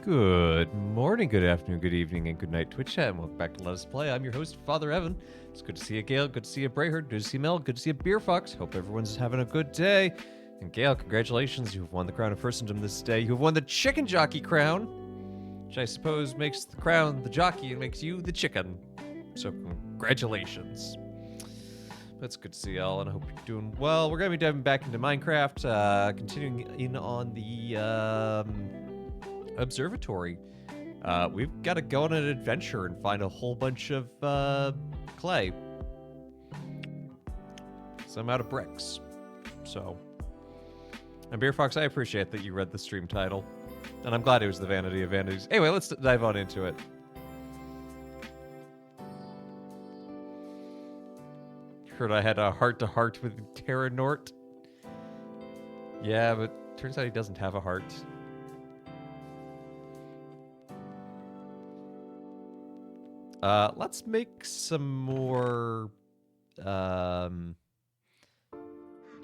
Good morning, good afternoon, good evening, and good night, Twitch chat, and welcome back to Let Us Play. I'm your host, Father Evan. It's good to see you, Gail. Good to see you, Brayherd. Good to see you, Mel. Good to see you, Beer Fox. Hope everyone's having a good day. And Gail, congratulations. You have won the crown of Firstendom this day. You have won the Chicken Jockey crown, which I suppose makes the crown the jockey and makes you the chicken. So congratulations. It's good to see y'all, and I hope you're doing well. We're going to be diving back into Minecraft, continuing in on the observatory. We've got to go on an adventure and find a whole bunch of clay. So I'm out of bricks. So, and Beer Fox, I appreciate that you read the stream title, and I'm glad it was the Vanity of Vanities. Anyway, let's dive on into it. Heard I had a heart-to-heart with Terra Nort. Yeah, but turns out he doesn't have a heart. Let's make some more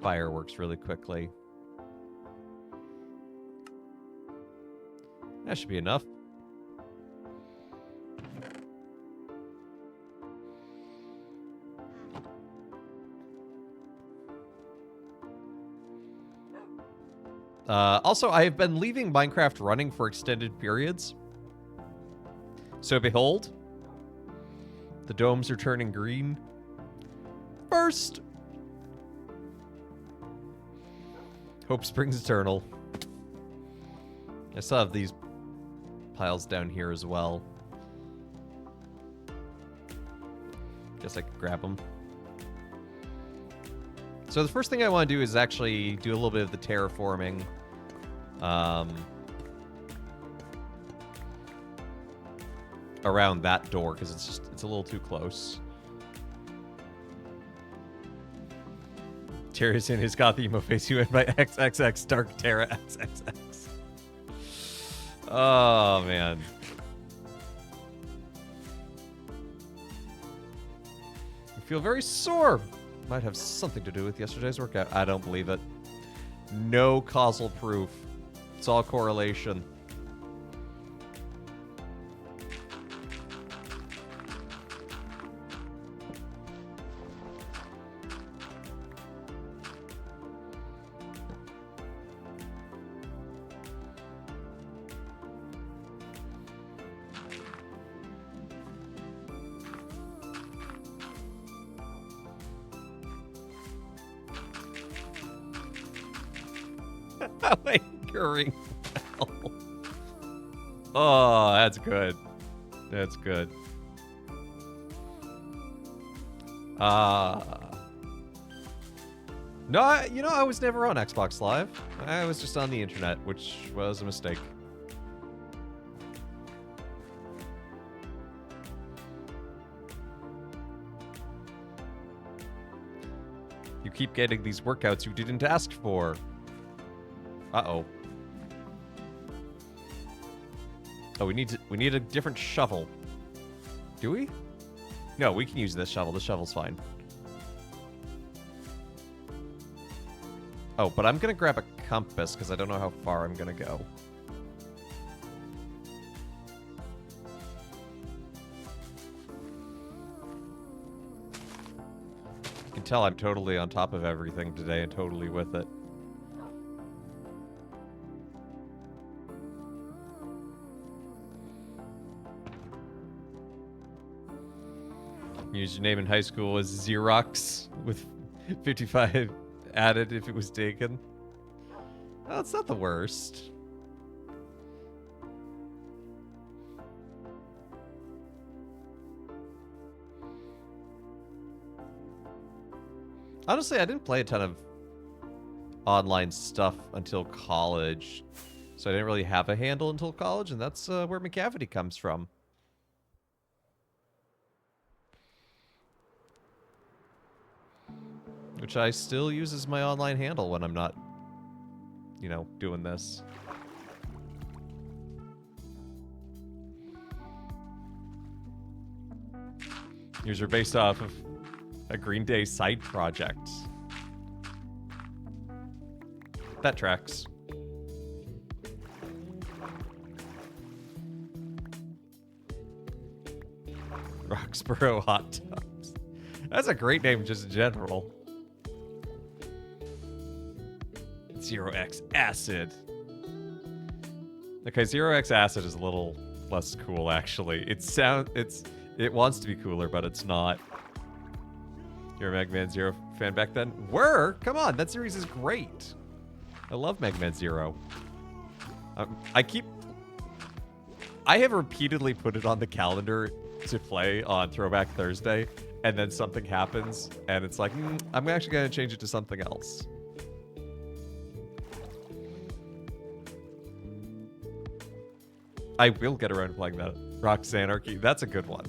fireworks really quickly. That should be enough. Also, I have been leaving Minecraft running for extended periods. So behold, the domes are turning green. First! Hope springs eternal. I still have these piles down here as well. Guess I could grab them. So the first thing I want to do is actually do a little bit of the terraforming. Around that door, because it's a little too close. Terra's in his goth emo face. You went by XXX Dark Terra XXX. Oh man. I feel very sore. Might have something to do with yesterday's workout. I don't believe it. No causal proof. It's all correlation. Lingering bell. Oh, that's good. That's good. No, I was never on Xbox Live. I was just on the internet, which was a mistake. You keep getting these workouts you didn't ask for. Uh-oh. Oh, we need a different shovel. Do we? No, we can use this shovel. This shovel's fine. Oh, but I'm gonna grab a compass because I don't know how far I'm gonna go. You can tell I'm totally on top of everything today and totally with it. Username in high school was Xerox with 55 added if it was taken. Oh, it's not the worst. Honestly, I didn't play a ton of online stuff until college, so I didn't really have a handle until college, and that's where McCavity comes from. Which I still use as my online handle when I'm not, doing this. Yours are based off of a Green Day side project. That tracks. Roxborough Hot Tubs. That's a great name just in general. Zero X Acid. Okay, Zero X Acid is a little less cool actually. It wants to be cooler, but it's not. You're a Mega Man Zero fan back then? Were? Come on, that series is great. I love Mega Man Zero. I have repeatedly put it on the calendar to play on Throwback Thursday, and then something happens, and it's like, I'm actually going to change it to something else. I will get around to playing that. Rock's Anarchy, that's a good one.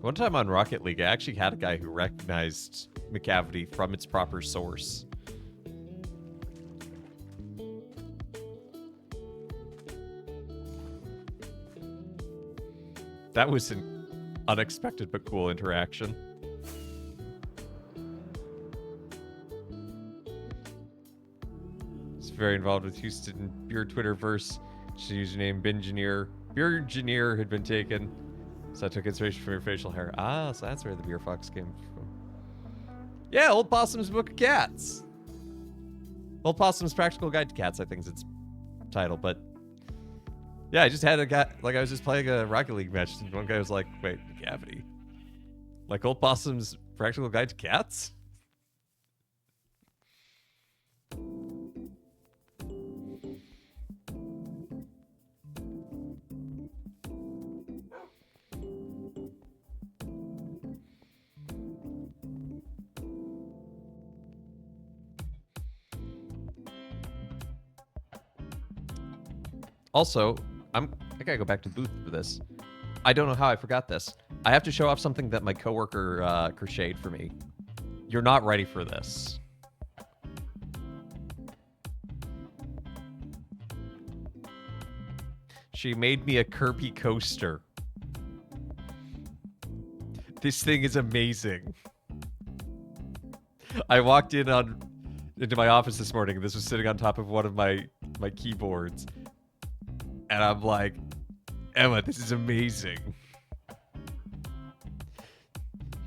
One time on Rocket League, I actually had a guy who recognized McCavity from its proper source. That was an unexpected but cool interaction. He's very involved with Houston Beer Twitterverse. His username Bingineer. Beergineer had been taken. So I took inspiration from your facial hair. Ah, so that's where the Beer Fox came from. Yeah, Old Possum's Book of Cats. Old Possum's Practical Guide to Cats, I think is its title. But yeah, I just had a guy, like I was just playing a Rocket League match, and one guy was like, wait, McCavity? Like Old Possum's Practical Guide to Cats? Also, I gotta go back to the booth for this. I don't know how I forgot this. I have to show off something that my coworker crocheted for me. You're not ready for this. She made me a Kirby coaster. This thing is amazing. I walked into my office this morning, and this was sitting on top of one of my keyboards. And I'm like, Emma, this is amazing.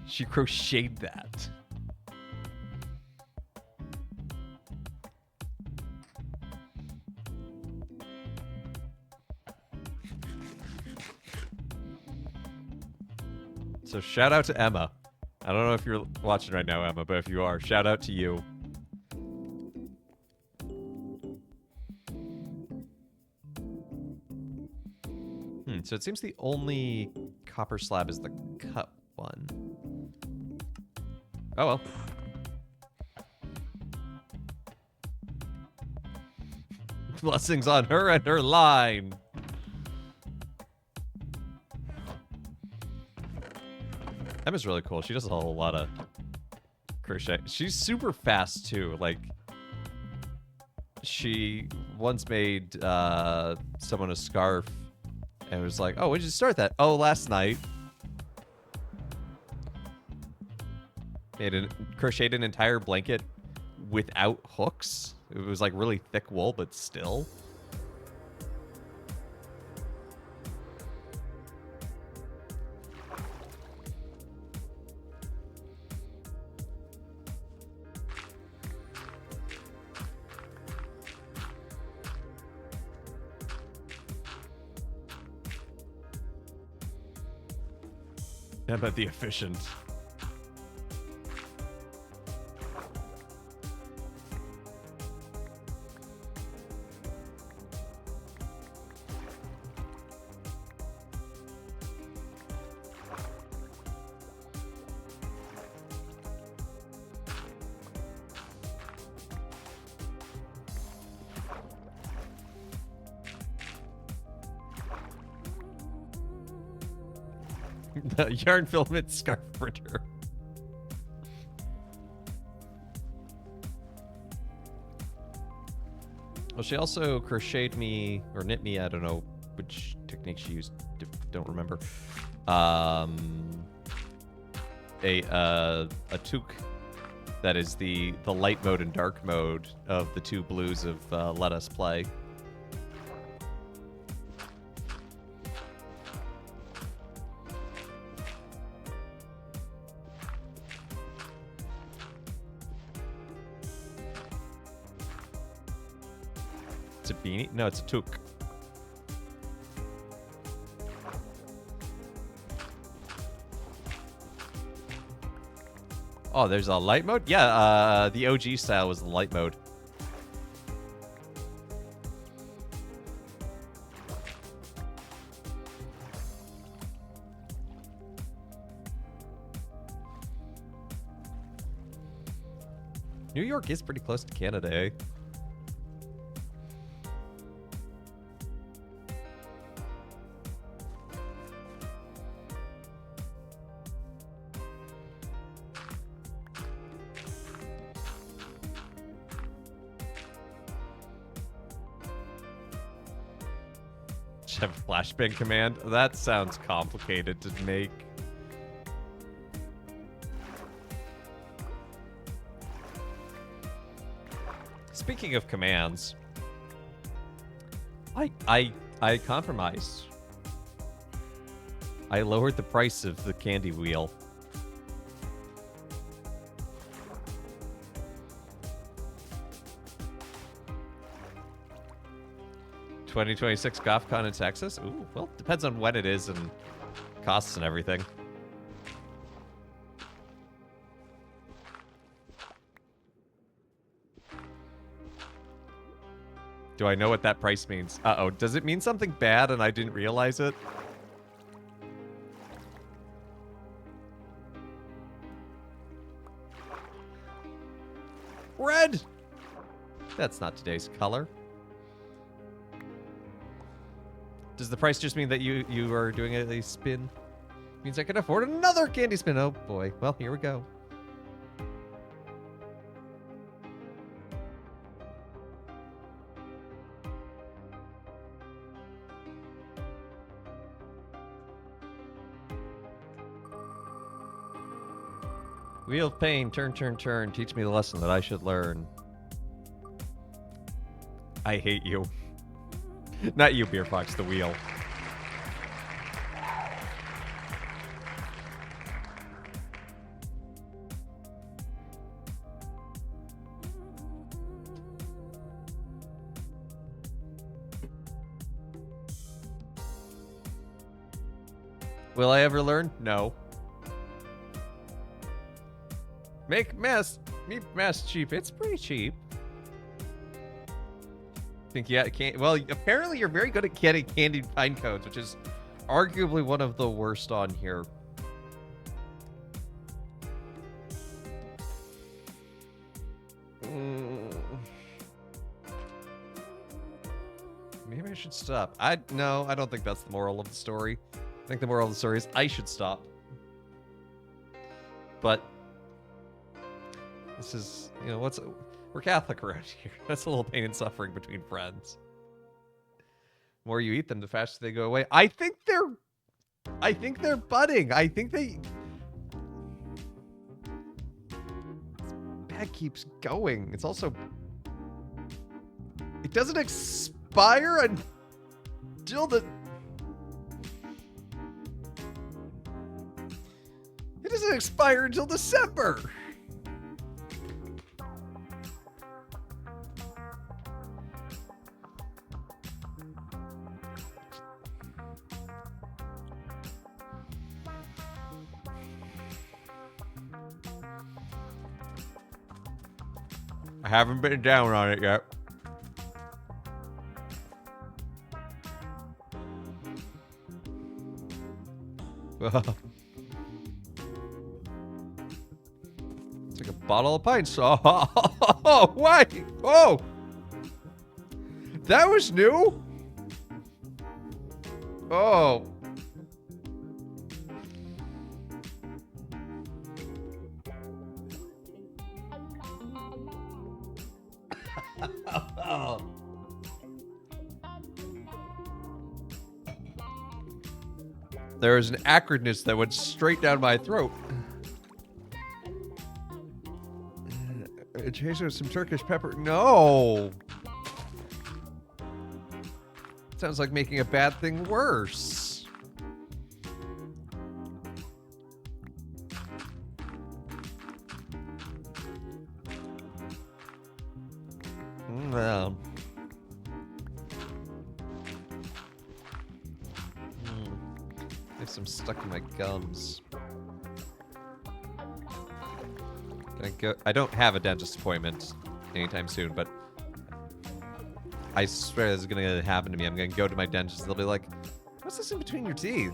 She crocheted that. So shout out to Emma. I don't know if you're watching right now, Emma, but if you are, shout out to you. So it seems the only copper slab is the cut one. Oh well. Blessings on her and her line. Emma's really cool. She does a whole lot of crochet. She's super fast too. Like, she once made someone a scarf. And it was like, oh, when did you start that? Oh, last night. Crocheted an entire blanket without hooks. It was like really thick wool, but still. Emma the efficient. The yarn filament scarf printer. Well, she also crocheted me or knit me. I don't know which technique she used. Don't remember. A toque that is the light mode and dark mode of the two blues of Let Us Play. It's a beanie? No, it's a toque. Oh, there's a light mode? Yeah, the OG style was the light mode. New York is pretty close to Canada, eh? Have flashbang command? That sounds complicated to make. Speaking of commands, I compromised. I lowered the price of the candy wheel. $2026 GothCon in Texas? Ooh, well, depends on when it is and costs and everything. Do I know what that price means? Uh-oh, does it mean something bad and I didn't realize it? Red! That's not today's color. Does the price just mean that you are doing a spin? Means I can afford another candy spin. Oh boy. Well, here we go. Wheel of Pain, turn, turn, turn. Teach me the lesson that I should learn. I hate you. Not you, Beer Fox, the wheel. Will I ever learn? No. Make mass cheap. It's pretty cheap. Think yeah, can't. Well, apparently you're very good at getting candied pine cones, which is arguably one of the worst on here. Maybe I should stop. No, I don't think that's the moral of the story. I think the moral of the story is I should stop. But this is, you know, we're Catholic around here. That's a little pain and suffering between friends. The more you eat them, the faster they go away. I think they're budding. I think they... This bag keeps going. It's also... It doesn't expire until the... It doesn't expire until December. I haven't been down on it yet. It's like a bottle of pints. Oh, wait. Oh. That was new. Oh. There was an acridness that went straight down my throat. Chase with some Turkish pepper. No! Sounds like making a bad thing worse. Well. There's some stuck in my gums. I don't have a dentist appointment anytime soon, but I swear this is gonna happen to me. I'm gonna go to my dentist. They'll be like, "What's this in between your teeth?"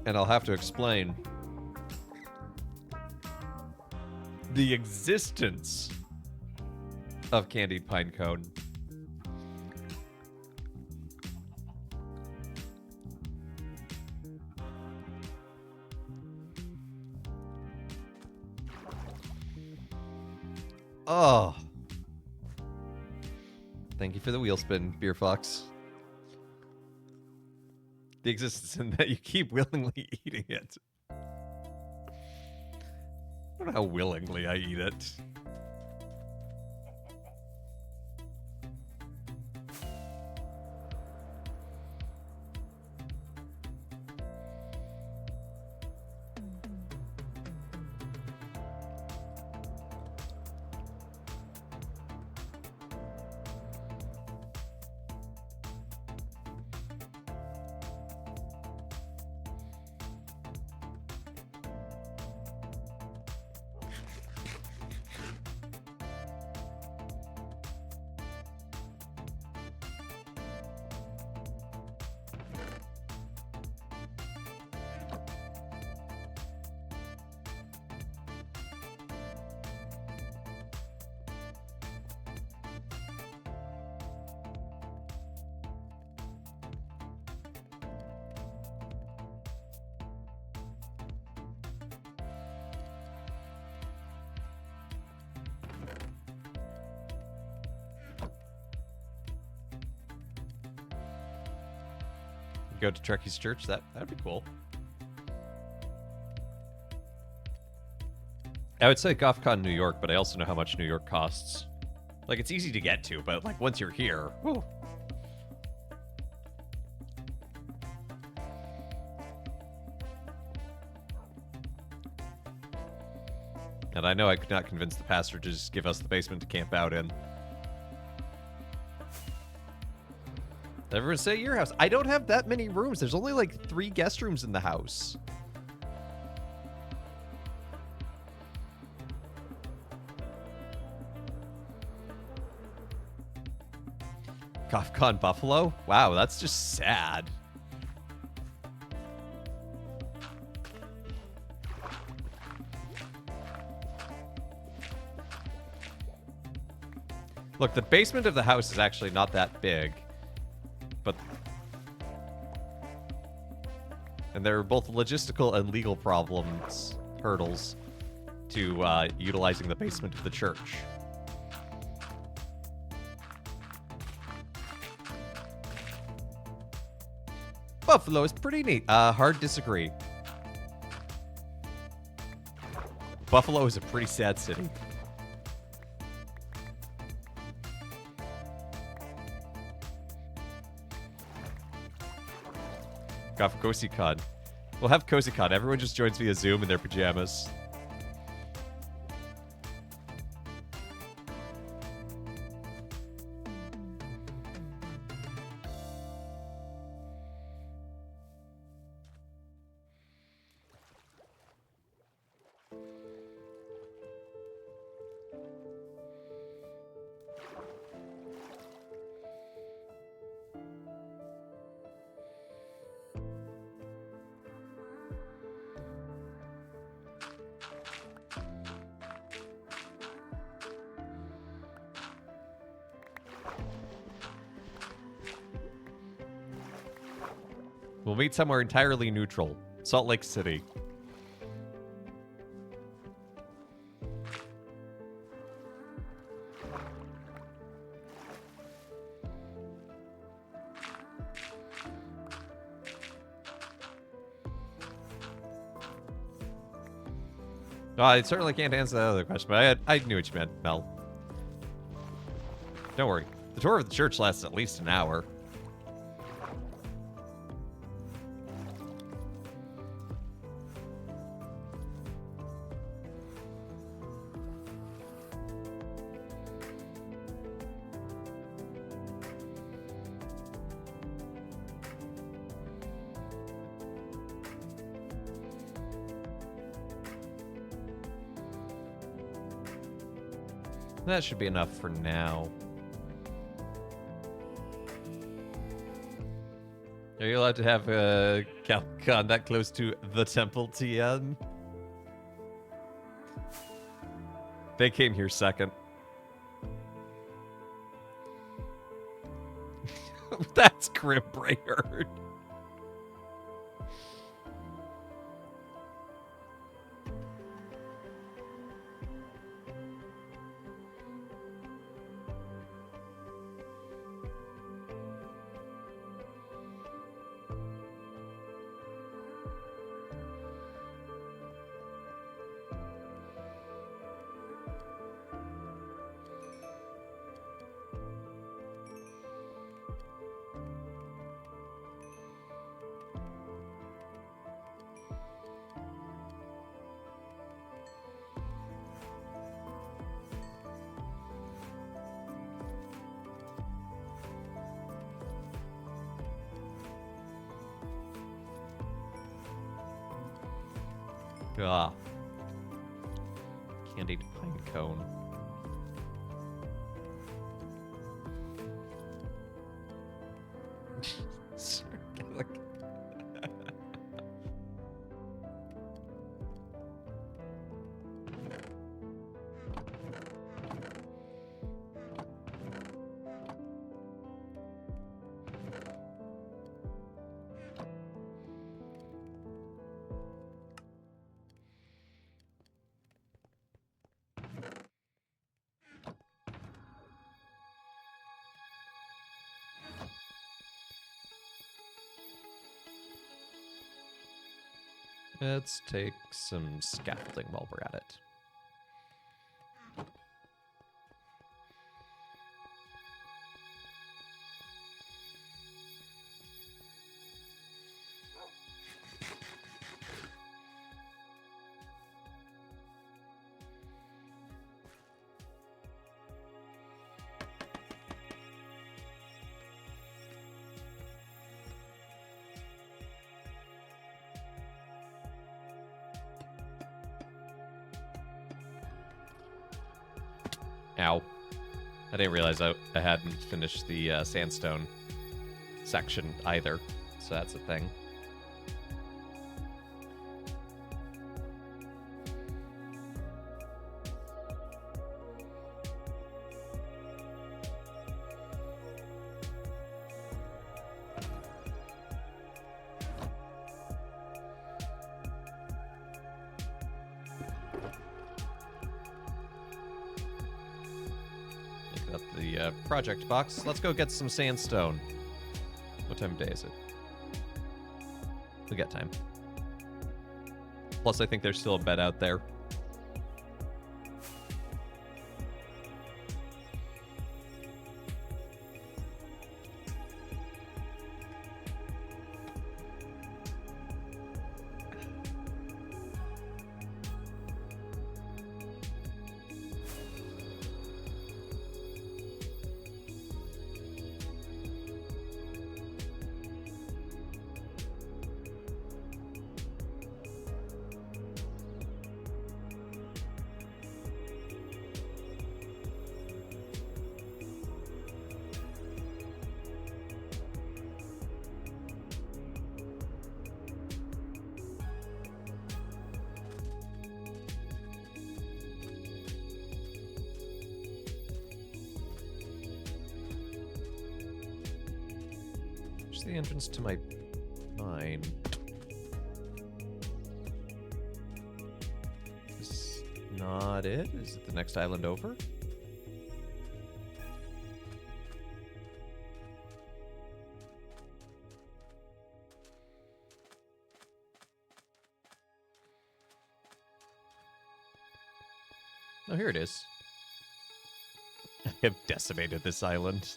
And I'll have to explain the existence of candied pine cone. Oh. Thank you for the wheel spin, Beer Fox. The existence in that you keep willingly eating it. I don't know how willingly I eat it. Go to Trekkies Church. That'd be cool. I would say GothCon New York, but I also know how much New York costs. Like, it's easy to get to, but like once you're here, whew. And I know I could not convince the pastor to just give us the basement to camp out in. Everyone stay at your house. I don't have that many rooms. There's only like 3 guest rooms in the house. GothCon Buffalo? Wow, that's just sad. Look, the basement of the house is actually not that big. But... And there are both logistical and legal problems, hurdles, to utilizing the basement of the church. Buffalo is pretty neat. Hard disagree. Buffalo is a pretty sad city. Got for CozyCon. We'll have CozyCon. Everyone just joins via Zoom in their pajamas. We'll meet somewhere entirely neutral. Salt Lake City. Well, I certainly can't answer that other question, but I knew what you meant, Mel. Don't worry. The tour of the church lasts at least an hour. That should be enough for now. Are you allowed to have a Calcon that close to the temple, TN? They came here second. That's Grim Brainerd. Ah. Candied pine cone. Let's take some scaffolding while we're at it. Ow. I didn't realize I hadn't finished the sandstone section either, so that's a thing. Project box. Let's go get some sandstone. What time of day is it? We got time. Plus, I think there's still a bed out there. The entrance to my mine. Is this not it? Is it the next island over? Oh, here it is. I have decimated this island.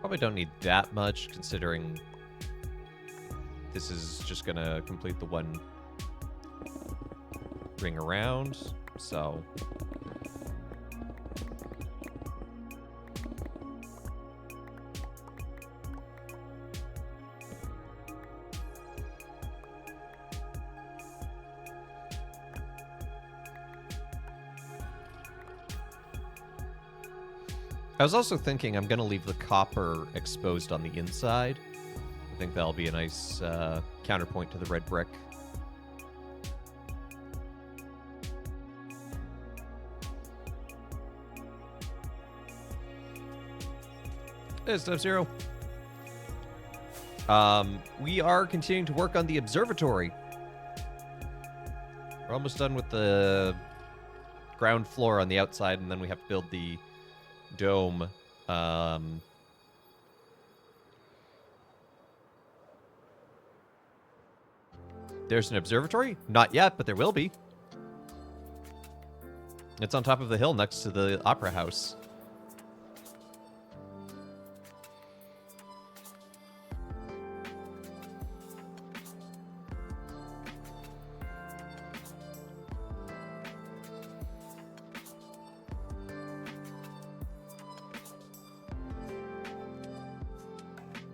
Probably don't need that much, considering this is just gonna complete the one ring around, so... I was also thinking I'm going to leave the copper exposed on the inside. I think that'll be a nice counterpoint to the red brick. Hey, Sub-Zero. We are continuing to work on the observatory. We're almost done with the ground floor on the outside, and then we have to build the dome. There's an observatory? Not yet, but there will be. It's on top of the hill next to the opera house.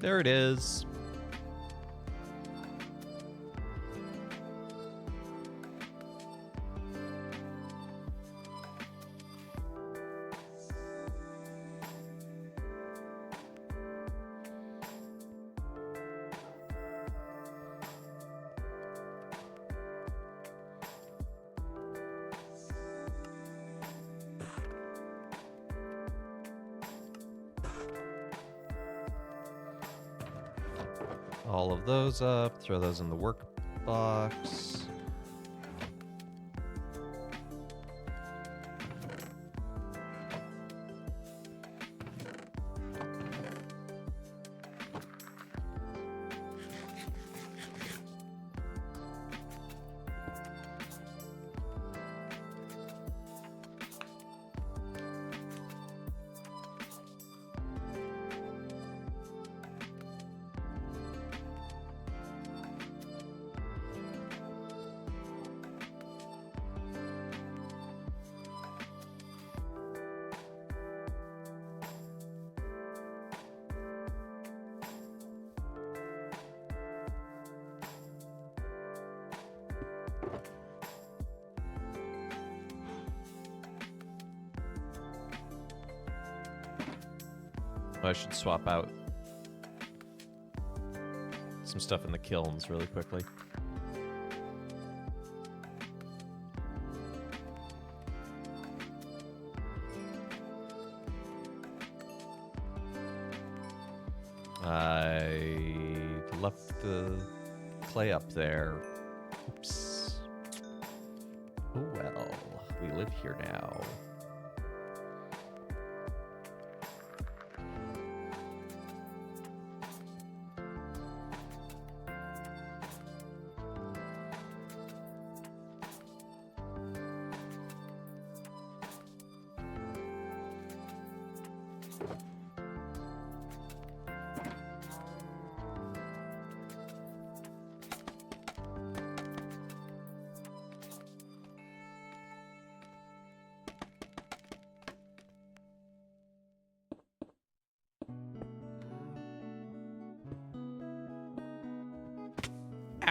There it is. All of those up, throw those in the workbox. I should swap out some stuff in the kilns really quickly. I left the clay up there. Oops. Oh well, we live here now.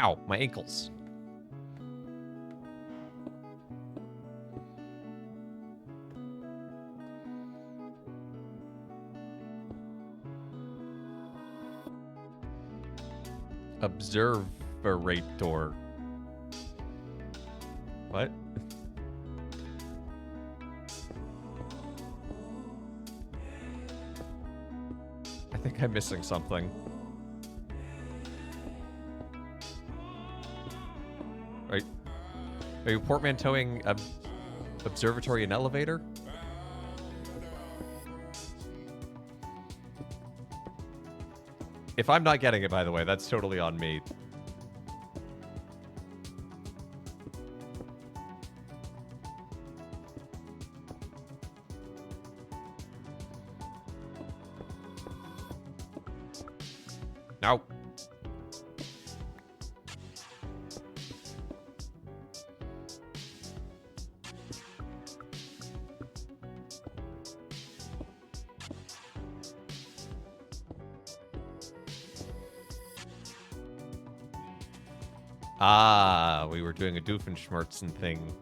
Ow, my ankles. Observerator. What? I think I'm missing something. Right? Are you portmanteauing observatory and elevator? If I'm not getting it, by the way, that's totally on me. No. Ah, we were doing a Doofenshmirtzen thing.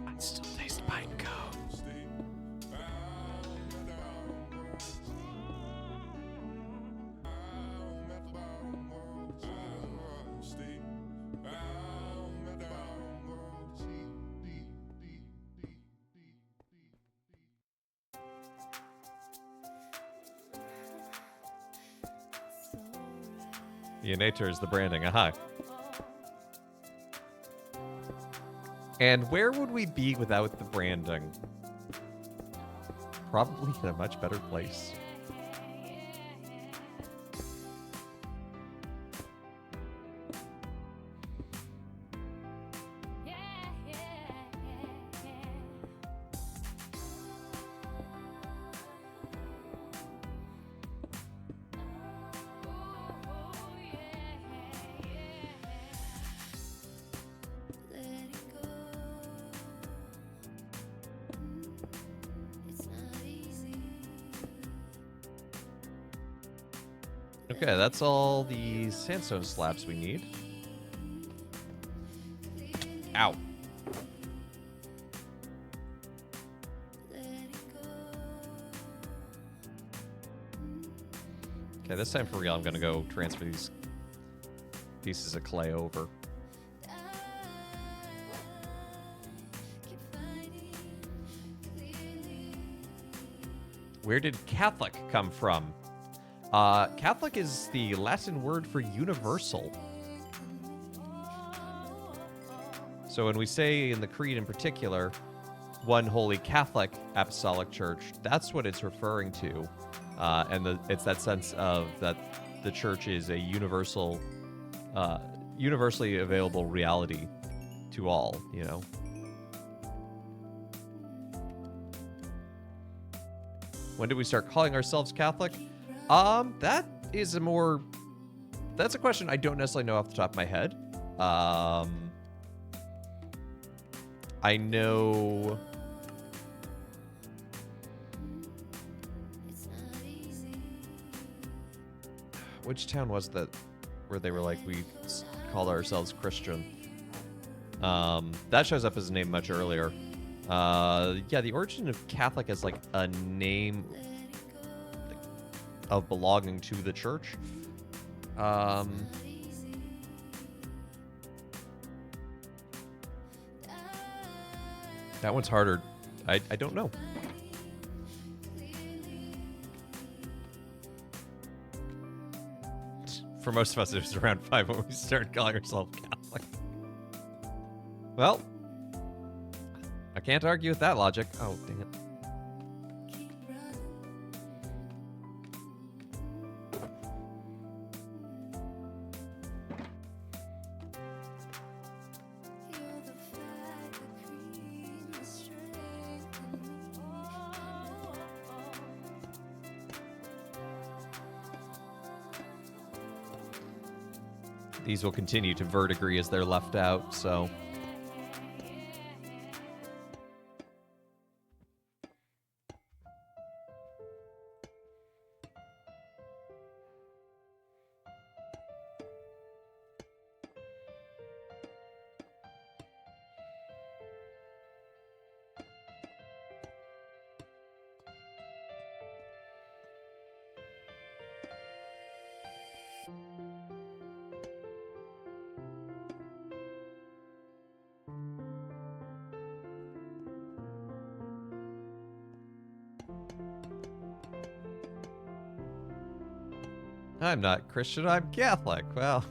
I still taste pine cone. The nature is the branding. Aha. And where would we be without the branding? Probably in a much better place. Okay, that's all the sandstone slabs we need. Ow. Okay, this time for real, I'm gonna go transfer these pieces of clay over. Where did Catholic come from? Catholic is the Latin word for universal. So when we say in the Creed in particular, one holy Catholic apostolic church, that's what it's referring to. And it's that sense of that the church is a universal, universally available reality to all, you know? When did we start calling ourselves Catholic? That's a question I don't necessarily know off the top of my head. I know... Which town was that where they were like, we called ourselves Christian? That shows up as a name much earlier. Yeah, the origin of Catholic as like a name of belonging to the church. That one's harder. I don't know. for most of us, it was around 5 when we started calling ourselves Catholic. Well, I can't argue with that logic. Oh, dang it. These will continue to verdigris as they're left out, so... I'm not Christian, I'm Catholic. Well...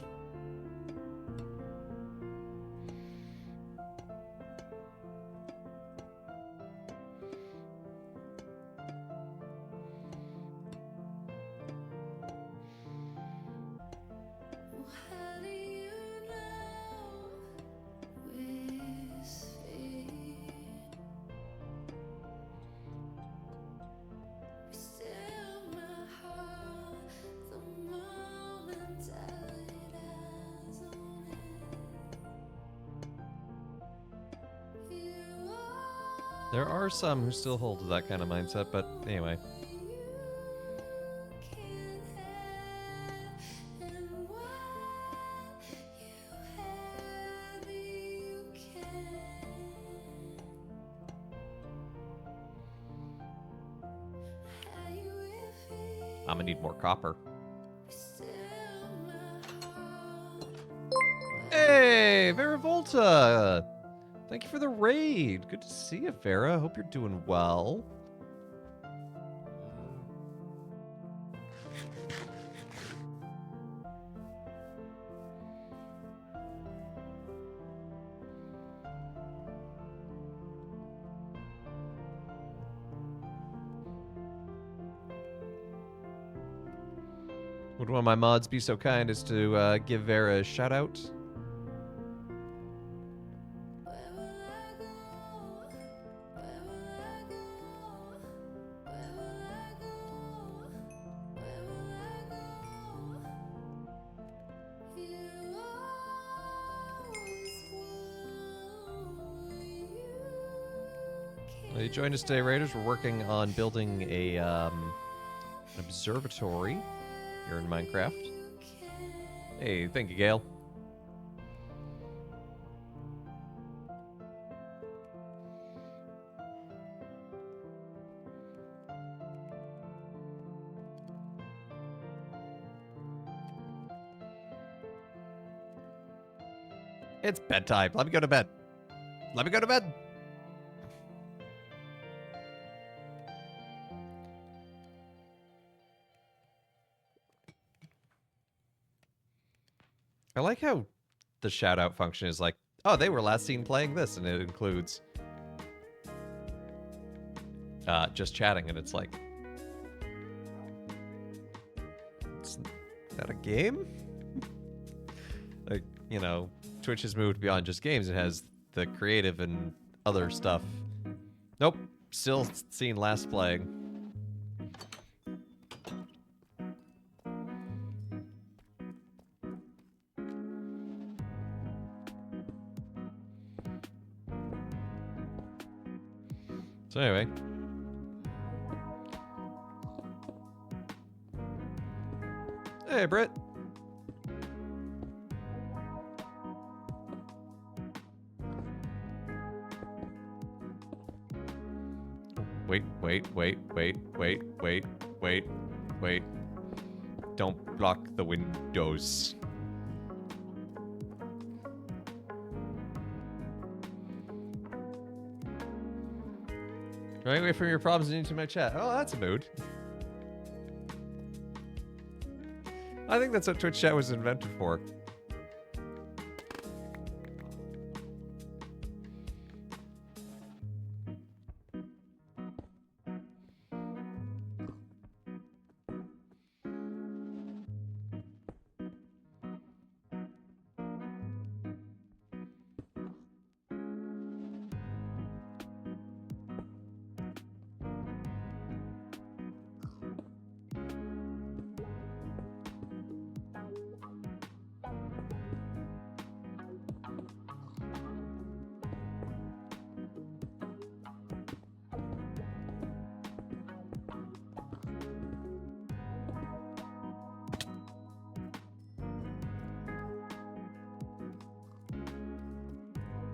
There are some who still hold to that kind of mindset, but anyway. I'm gonna need more copper. Hey, Veravolta! Thank you for the raid. Good to see you, Vera. Hope you're doing well. Would one of my mods be so kind as to give Vera a shout out? You joined us today, Raiders. We're working on building a an observatory here in Minecraft. Hey, thank you, Gale. It's bedtime. Let me go to bed. Let me go to bed. I like how the shout out function is like, oh, they were last seen playing this, and it includes just chatting, and it's like, is that a game? Like, you know, Twitch has moved beyond just games. It has the creative and other stuff. Nope, still seeing last playing. So anyway. Hey, Britt. Wait. Don't block the windows. Running away from your problems and into my chat. Oh, that's a mood. I think that's what Twitch chat was invented for.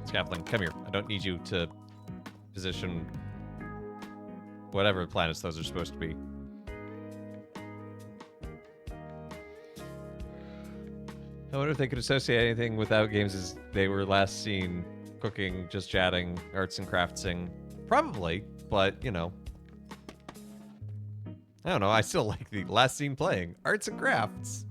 Scaffolding, come here. I don't need you to position whatever planets those are supposed to be. I wonder if they could associate anything without games as they were last seen cooking, just chatting, arts and craftsing. Probably, but, you know. I don't know, I still like the last seen playing. Arts and crafts.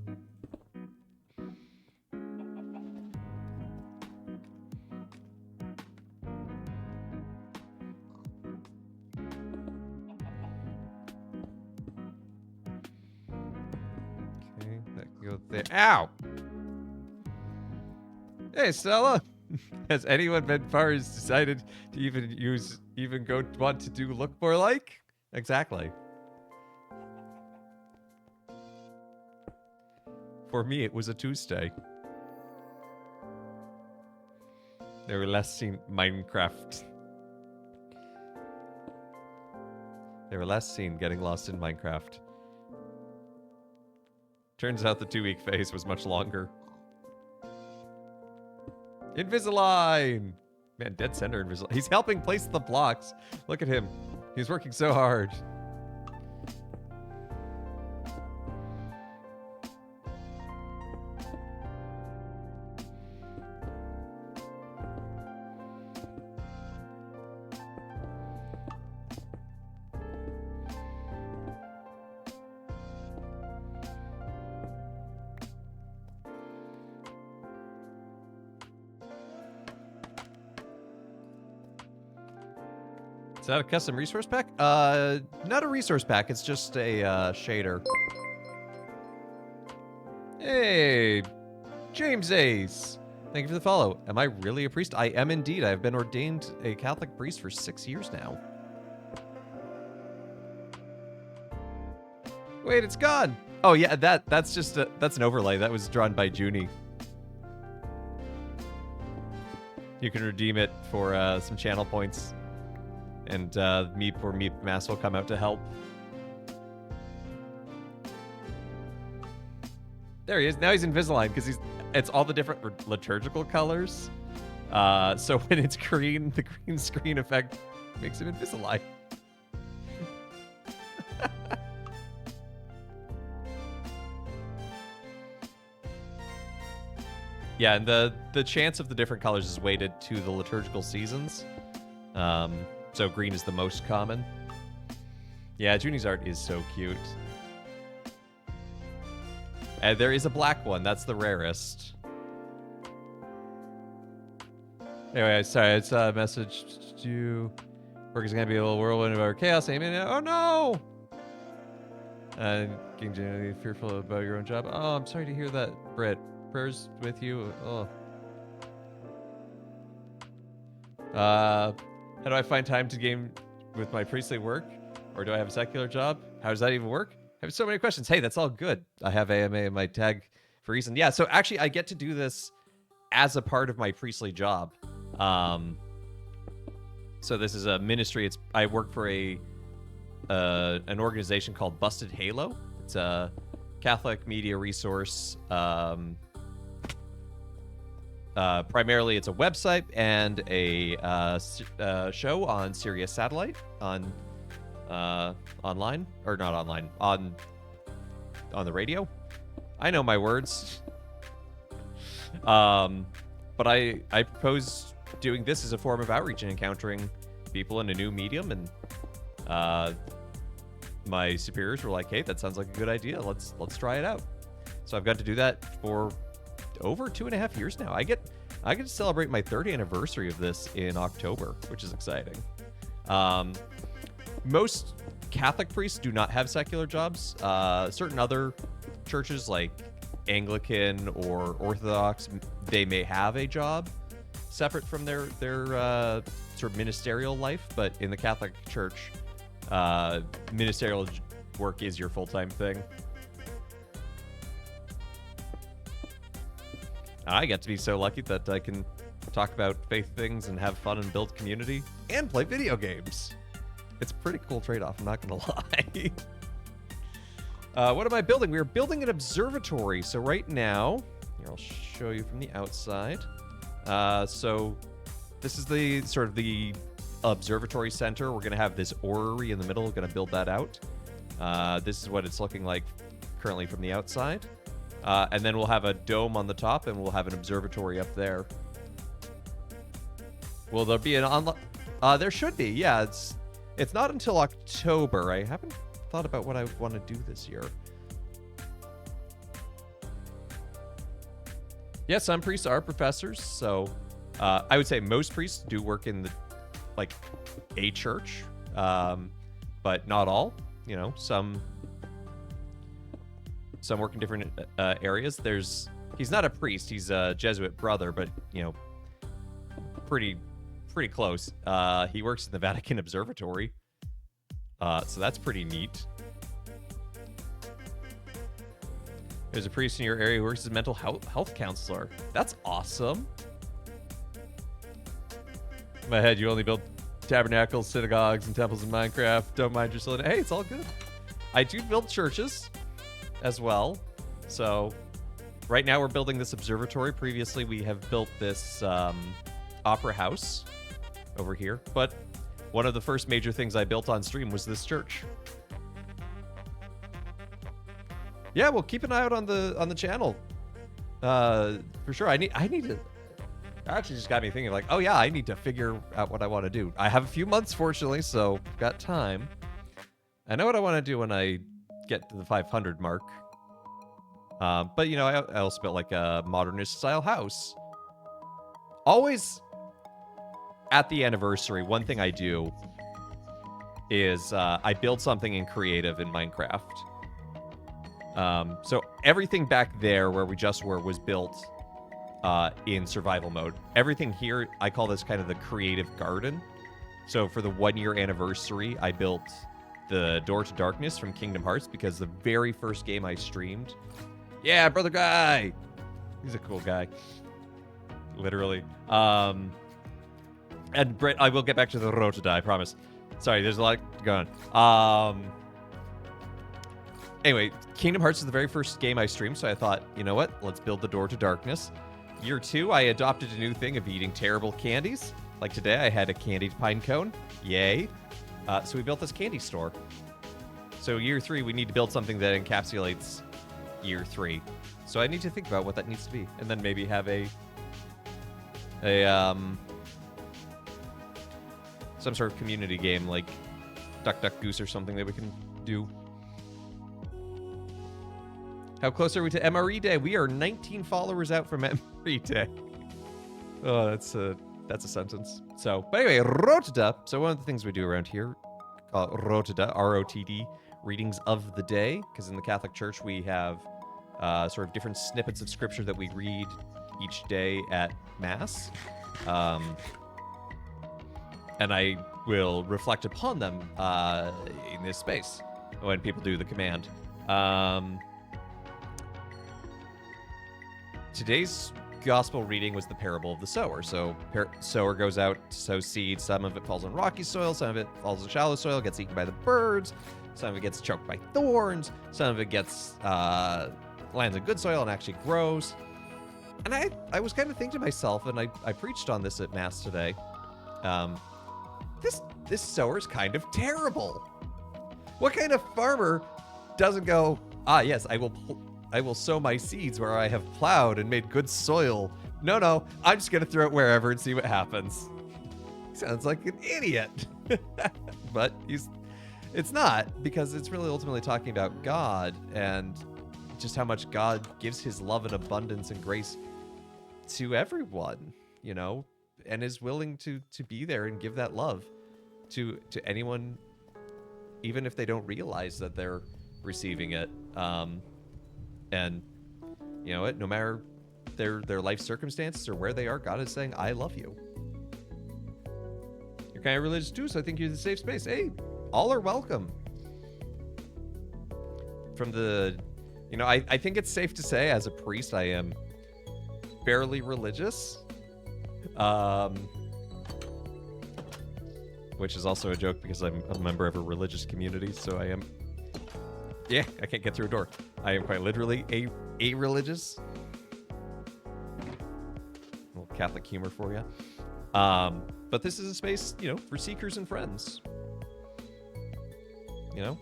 Ow! Hey, Stella! Has anyone been far as decided to even want to do look more like? Exactly. For me, it was a Tuesday. They were last seen Minecraft. They were last seen getting lost in Minecraft. Turns out the 2-week phase was much longer. Invisalign! Man, dead center Invisalign. He's helping place the blocks. Look at him. He's working so hard. Is that a custom resource pack? Not a resource pack. It's just a shader. Hey, James Ace. Thank you for the follow. Am I really a priest? I am indeed. I have been ordained a Catholic priest for 6 years now. Wait, it's gone. Oh yeah, that's just that's an overlay. That was drawn by Junie. You can redeem it for some channel points. And Meep or Meep Mass will come out to help. There he is. Now he's Invisalign because it's all the different liturgical colors. So when it's green, the green screen effect makes him Invisalign. Yeah, and the chance of the different colors is weighted to the liturgical seasons. So green is the most common. Yeah, Junie's art is so cute. And there is a black one. That's the rarest. Anyway, sorry. It's a message to... Work is going to be a little whirlwind of our chaos. Amen. Oh, no! Getting genuinely fearful about your own job. Oh, I'm sorry to hear that, Britt. Prayers with you. Oh. How do I find time to game with my priestly work? Or do I have a secular job? How does that even work? I have so many questions. Hey, that's all good. I have AMA in my tag for a reason. Yeah, so actually I get to do this as a part of my priestly job. So this is a ministry. I work for an organization called Busted Halo. It's a Catholic media resource. Primarily, it's a website and a show on Sirius Satellite on online, or not online, on the radio. I know my words. But I propose doing this as a form of outreach and encountering people in a new medium, and my superiors were like, "Hey, that sounds like a good idea. Let's try it out." So I've got to do that for over 2.5 years now. I get to celebrate my 3rd anniversary of this in October, which is exciting. Most Catholic priests do not have secular jobs. Certain other churches like Anglican or Orthodox, they may have a job separate from their sort of ministerial life, but in the Catholic Church, ministerial work is your full-time thing. I get to be so lucky that I can talk about faith things and have fun and build community and play video games. It's a pretty cool trade-off, I'm not gonna lie. What am I building? We are building an observatory. So right now, here, I'll show you from the outside. So this is the sort of the observatory center. We're gonna have this orrery in the middle. We're gonna build that out. This is what it's looking like currently from the outside. And then we'll have a dome on the top, and we'll have an observatory up there. Will there be an online? There should be. Yeah, it's not until October. I haven't thought about what I want to do this year. Yeah, some priests are professors, so I would say most priests do work in a church, but not all. You know, some work in different areas. He's not a priest; he's a Jesuit brother, but you know, pretty close. He works in the Vatican Observatory, so that's pretty neat. There's a priest in your area who works as a mental health counselor. That's awesome. In my head, you only build tabernacles, synagogues, and temples in Minecraft. Don't mind your silly. Hey, it's all good. I do build churches as well. So right now we're building this observatory. Previously, we have built this opera house over here. But one of the first major things I built on stream was this church. Yeah, well, keep an eye out on the channel. For sure. I need to. Actually, just got me thinking, like, oh yeah, I need to figure out what I want to do. I have a few months, fortunately, so got time. I know what I want to do when I get to the 500 mark. But you know, I also built like a modernist style house. Always at the anniversary, one thing I do is I build something in creative in Minecraft. So everything back there where we just were was built in survival mode. Everything here, I call this kind of the creative garden. So for the 1-year anniversary, I built the Door to Darkness from Kingdom Hearts because the very first game I streamed. Yeah, brother guy. He's a cool guy. Literally. And Brett, I will get back to the Rotada, I promise. Sorry, there's a lot going on. Anyway, Kingdom Hearts is the very first game I streamed, so I thought, you know what? Let's build the Door to Darkness. Year 2, I adopted a new thing of eating terrible candies. Like today, I had a candied pine cone. Yay. So we built this candy store. So year 3, we need to build something that encapsulates year 3. So I need to think about what that needs to be. And then maybe have some sort of community game like Duck Duck Goose or something that we can do. How close are we to MRE Day? We are 19 followers out from MRE Day. Oh, that's a sentence. So, but anyway, Rotada. So one of the things we do around here, Rotada, R-O-T-D, readings of the day, because in the Catholic Church we have sort of different snippets of scripture that we read each day at Mass. And I will reflect upon them in this space when people do the command. Today's gospel reading was the parable of the sower. So sower goes out to sow seed. Some of it falls on rocky soil. Some of it falls on shallow soil, gets eaten by the birds. Some of it gets choked by thorns. Some of it gets lands in good soil and actually grows. And I was kind of thinking to myself, and I preached on this at Mass today. This sower's kind of terrible. What kind of farmer doesn't go, yes, I will sow my seeds where I have plowed and made good soil. No, I'm just going to throw it wherever and see what happens. Sounds like an idiot. But it's not, because it's really ultimately talking about God and just how much God gives his love and abundance and grace to everyone, you know, and is willing to be there and give that love to anyone, even if they don't realize that they're receiving it. And you know what, no matter their life circumstances or where they are, God is saying, I love you. You're kind of religious too, so I think you're the safe space. Hey, all are welcome. From the, you know, I think it's safe to say as a priest, I am barely religious. Which is also a joke because I'm a member of a religious community, so I am, yeah, I can't get through a door. I am quite literally a religious. A little Catholic humor for you. But this is a space, you know, for seekers and friends. You know?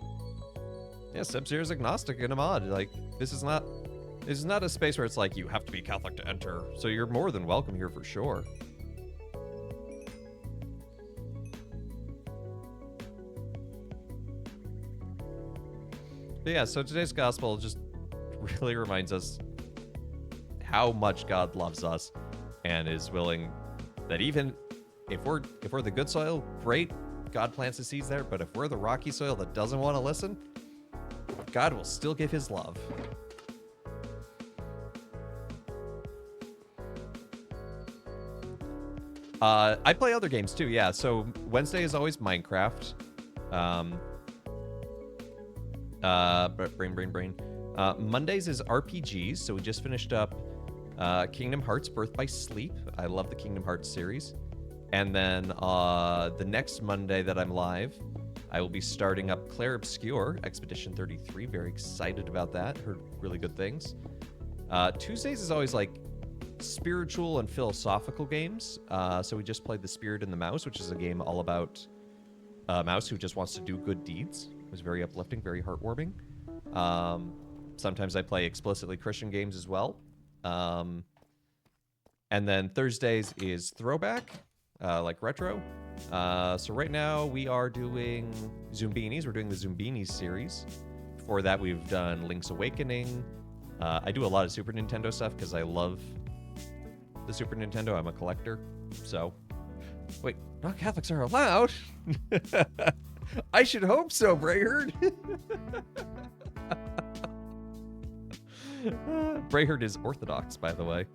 Yeah, Sub-Zero is agnostic and a mod. Like, this is not a space where it's like, you have to be Catholic to enter. So you're more than welcome here for sure. But yeah, so today's gospel just really reminds us how much God loves us and is willing that even if we're the good soil, great, God plants the seeds there. But if we're the rocky soil that doesn't want to listen, God will still give his love. I play other games too, yeah. So Wednesday is always Minecraft. Brain. Mondays is RPGs. So we just finished up Kingdom Hearts Birth by Sleep. I love the Kingdom Hearts series. And then the next Monday that I'm live, I will be starting up Clair Obscur, Expedition 33. Very excited about that. Heard really good things. Tuesdays is always like spiritual and philosophical games. So we just played The Spirit and the Mouse, which is a game all about a mouse who just wants to do good deeds. It was very uplifting, very heartwarming. Sometimes I play explicitly Christian games as well. And then Thursdays is Throwback, like retro. So right now we are doing Zoombinis. We're doing the Zoombinis series. Before that, we've done Link's Awakening. I do a lot of Super Nintendo stuff because I love the Super Nintendo. I'm a collector. So, wait, not Catholics are allowed? I should hope so, Brayherd. Brayherd is Orthodox, by the way.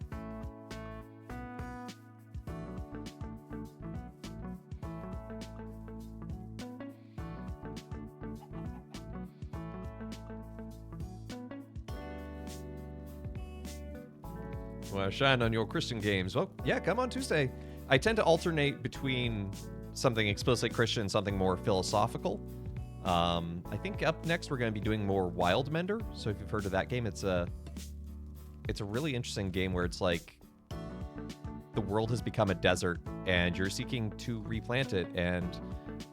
Want to shine on your Christian games? Well, yeah, come on Tuesday. I tend to alternate between something explicitly Christian and something more philosophical. I think up next we're going to be doing more Wildmender. So if you've heard of that game, it's a really interesting game where it's like the world has become a desert and you're seeking to replant it and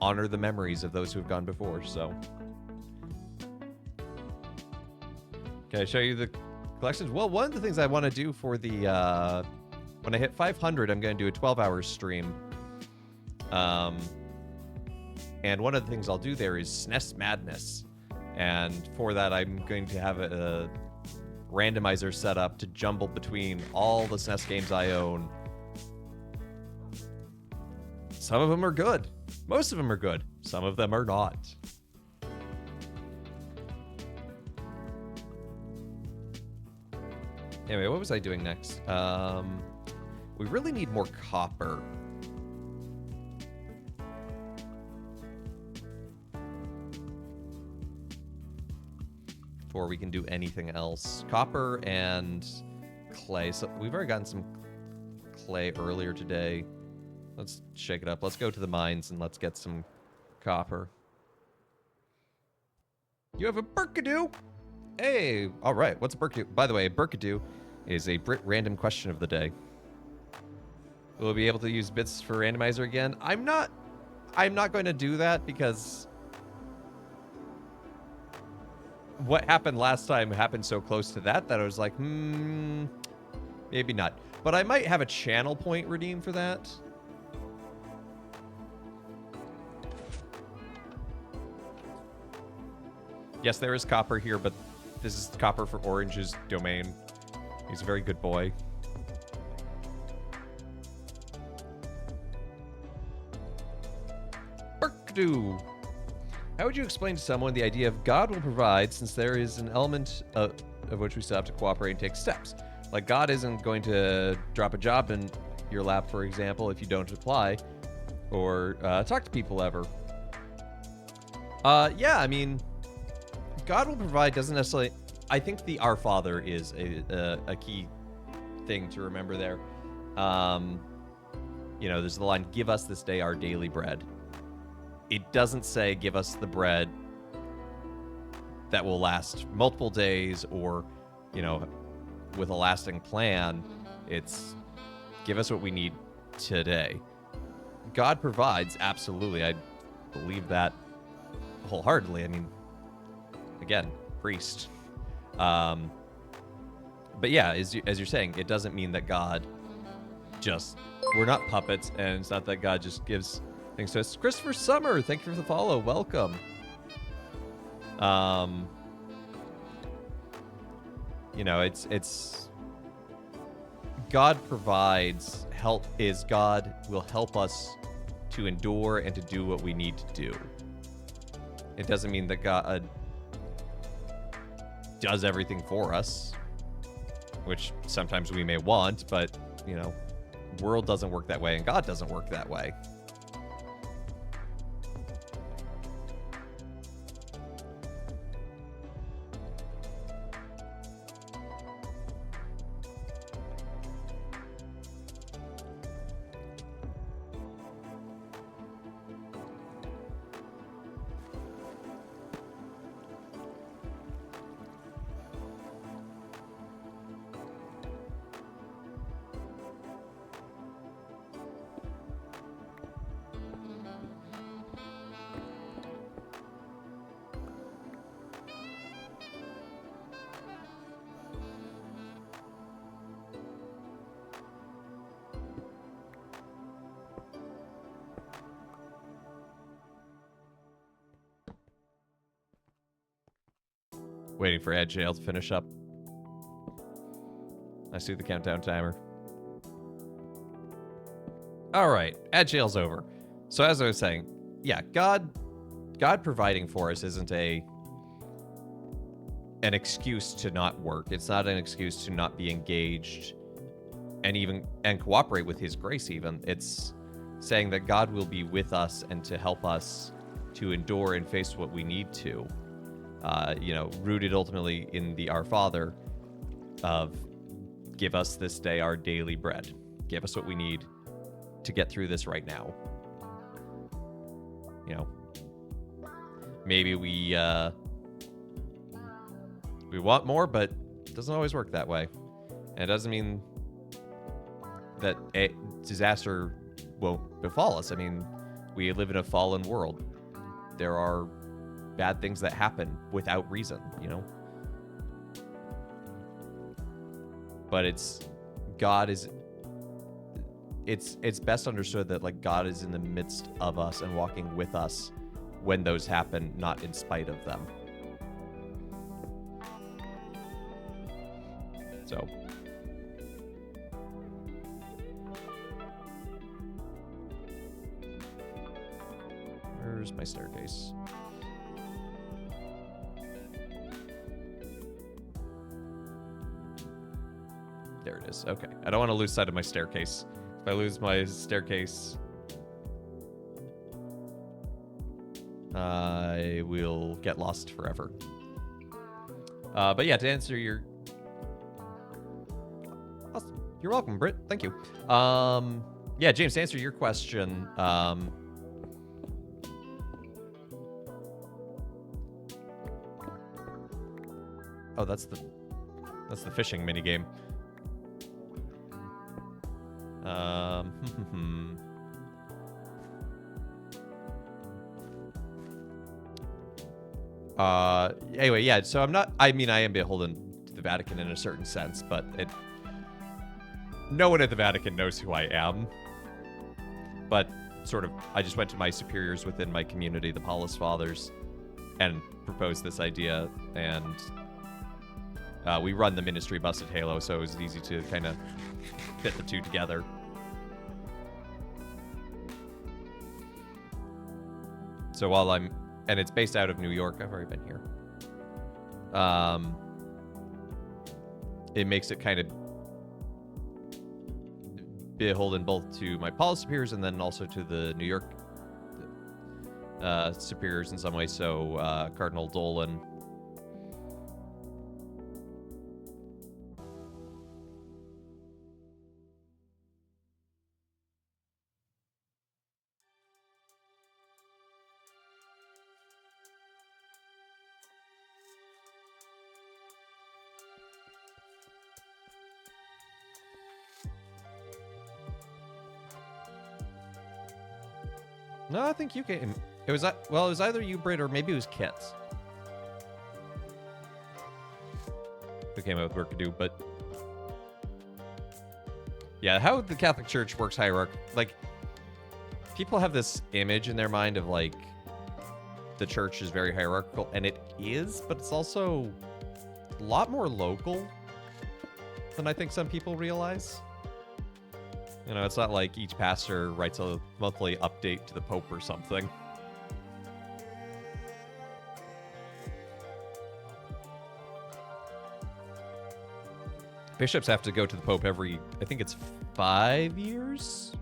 honor the memories of those who have gone before. So can I show you the collections? Well, one of the things I want to do for the when I hit 500, I'm going to do a 12-hour stream. And one of the things I'll do there is SNES Madness. And for that, I'm going to have a randomizer set up to jumble between all the SNES games I own. Some of them are good. Most of them are good. Some of them are not. Anyway, what was I doing next? We really need more copper. Before we can do anything else. Copper and clay. So we've already gotten some clay earlier today. Let's shake it up. Let's go to the mines and let's get some copper. You have a Burkadoo? Hey, all right. What's a Burkadoo? By the way, a Burkadoo is a Brit random question of the day. Will we be able to use bits for randomizer again? I'm not going to do that because what happened last time happened so close to that I was like, maybe not. But I might have a channel point redeem for that. Yes, there is copper here, but This is copper for Orange's domain. He's a very good boy. Burkadoo. How would you explain to someone the idea of God will provide, since there is an element of which we still have to cooperate and take steps? Like, God isn't going to drop a job in your lap, for example, if you don't apply or talk to people ever. Yeah, I mean, God will provide doesn't necessarily... I think the Our Father is a key thing to remember there. You know, there's the line, give us this day our daily bread. It doesn't say give us the bread that will last multiple days or, you know, with a lasting plan. It's give us what we need today. God provides, absolutely. I believe that wholeheartedly. I mean, again, priest. But yeah, as you're saying, it doesn't mean that God just... We're not puppets, and it's not that God just gives things to us. Christopher Summer, thank you for the follow. Welcome. You know, it's God provides help. Is God will help us to endure and to do what we need to do. It doesn't mean that God does everything for us, which sometimes we may want, but, you know, world doesn't work that way and God doesn't work that way. Waiting for Agile to finish up. I see the countdown timer. All right, Agile's over. So as I was saying, yeah, God providing for us isn't an excuse to not work. It's not an excuse to not be engaged and cooperate with His grace. Even it's saying that God will be with us and to help us to endure and face what we need to. You know, rooted ultimately in the Our Father of give us this day our daily bread. Give us what we need to get through this right now. You know, maybe we want more, but it doesn't always work that way. And it doesn't mean that a disaster won't befall us. I mean, we live in a fallen world. There are bad things that happen without reason, you know? But it's best understood that, like, God is in the midst of us and walking with us when those happen, not in spite of them. So where's my staircase? There it is. Okay. I don't want to lose sight of my staircase. If I lose my staircase, I will get lost forever. But yeah, to answer your... Awesome. You're welcome, Britt. Thank you. Yeah, James, to answer your question, oh, that's the fishing minigame. Anyway, yeah, so I am beholden to the Vatican in a certain sense, but no one at the Vatican knows who I am. But sort of, I just went to my superiors within my community, the Paulist Fathers, and proposed this idea, and We run the ministry bus at Halo, so it was easy to kind of fit the two together. So while and it's based out of New York. I've already been here. It makes it kind of beholden both to my Paul superiors and then also to the New York superiors in some way. So Cardinal Dolan. No, I think you came. It was well, it was either you, Britt, or maybe it was Kits who came out with work to do. But yeah, how the Catholic Church works hierarchy, like people have this image in their mind of like the church is very hierarchical, and it is, but it's also a lot more local than I think some people realize. You know, it's not like each pastor writes a monthly update to the Pope or something. Bishops have to go to the Pope every, I think it's 5 years?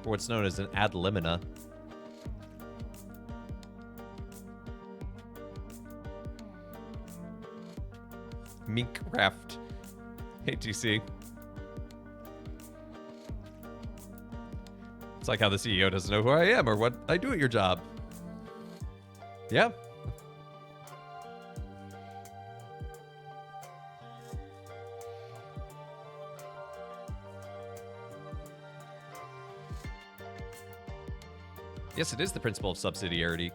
For what's known as an ad limina. Minecraft. Hey, GC. It's like how the CEO doesn't know who I am or what I do at your job. Yeah. Yes, it is the principle of subsidiarity.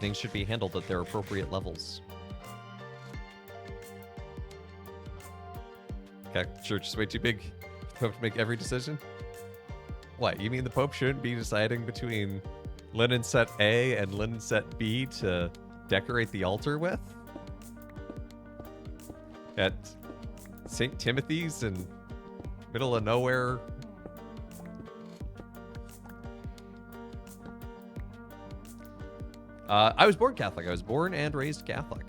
Things should be handled at their appropriate levels. Church is way too big for the Pope to make every decision? What, you mean the Pope shouldn't be deciding between linen set A and linen set B to decorate the altar with? At St. Timothy's in middle of nowhere? I was born Catholic. I was born and raised Catholic.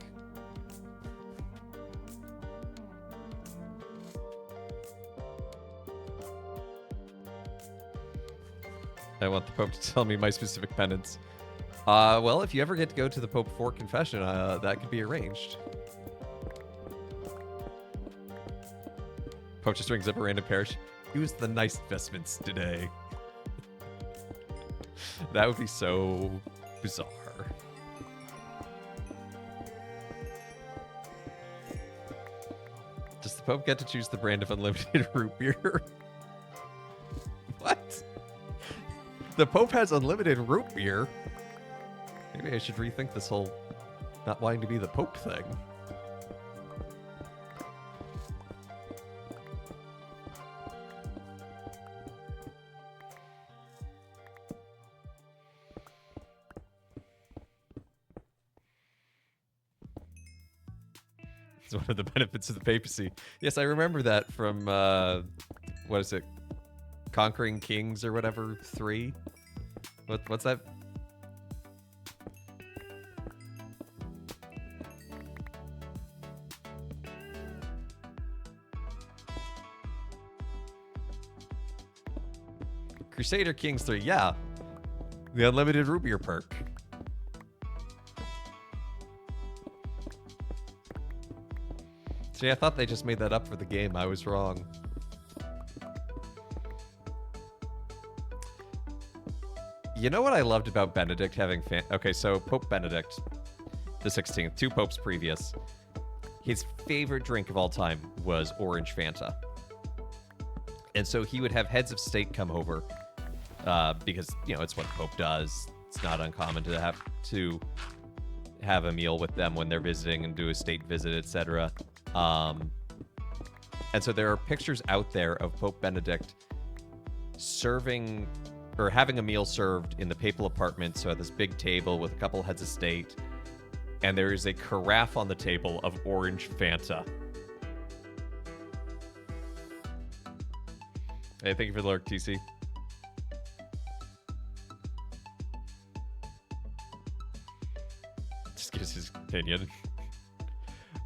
I want the Pope to tell me my specific penance. Well, if you ever get to go to the Pope for confession, that could be arranged. Pope just rings up a random parish. Use the nice vestments today. That would be so bizarre. Does the Pope get to choose the brand of unlimited root beer? What? The Pope has unlimited root beer? Maybe I should rethink this whole not wanting to be the Pope thing. It's one of the benefits of the papacy. Yes, I remember that from, what is it? Conquering Kings or whatever, 3? What's that? Crusader Kings 3, yeah. The unlimited root beer perk. See, I thought they just made that up for the game. I was wrong. You know what I loved about Benedict having okay, so Pope Benedict the 16th, 2 popes previous, his favorite drink of all time was orange Fanta. And so he would have heads of state come over because, you know, it's what the Pope does. It's not uncommon to have a meal with them when they're visiting and do a state visit, etc. And so there are pictures out there of Pope Benedict serving or having a meal served in the papal apartment. So at this big table with a couple heads of state, and there is a carafe on the table of orange Fanta. Hey, thank you for the lurk, TC. Just gives his opinion.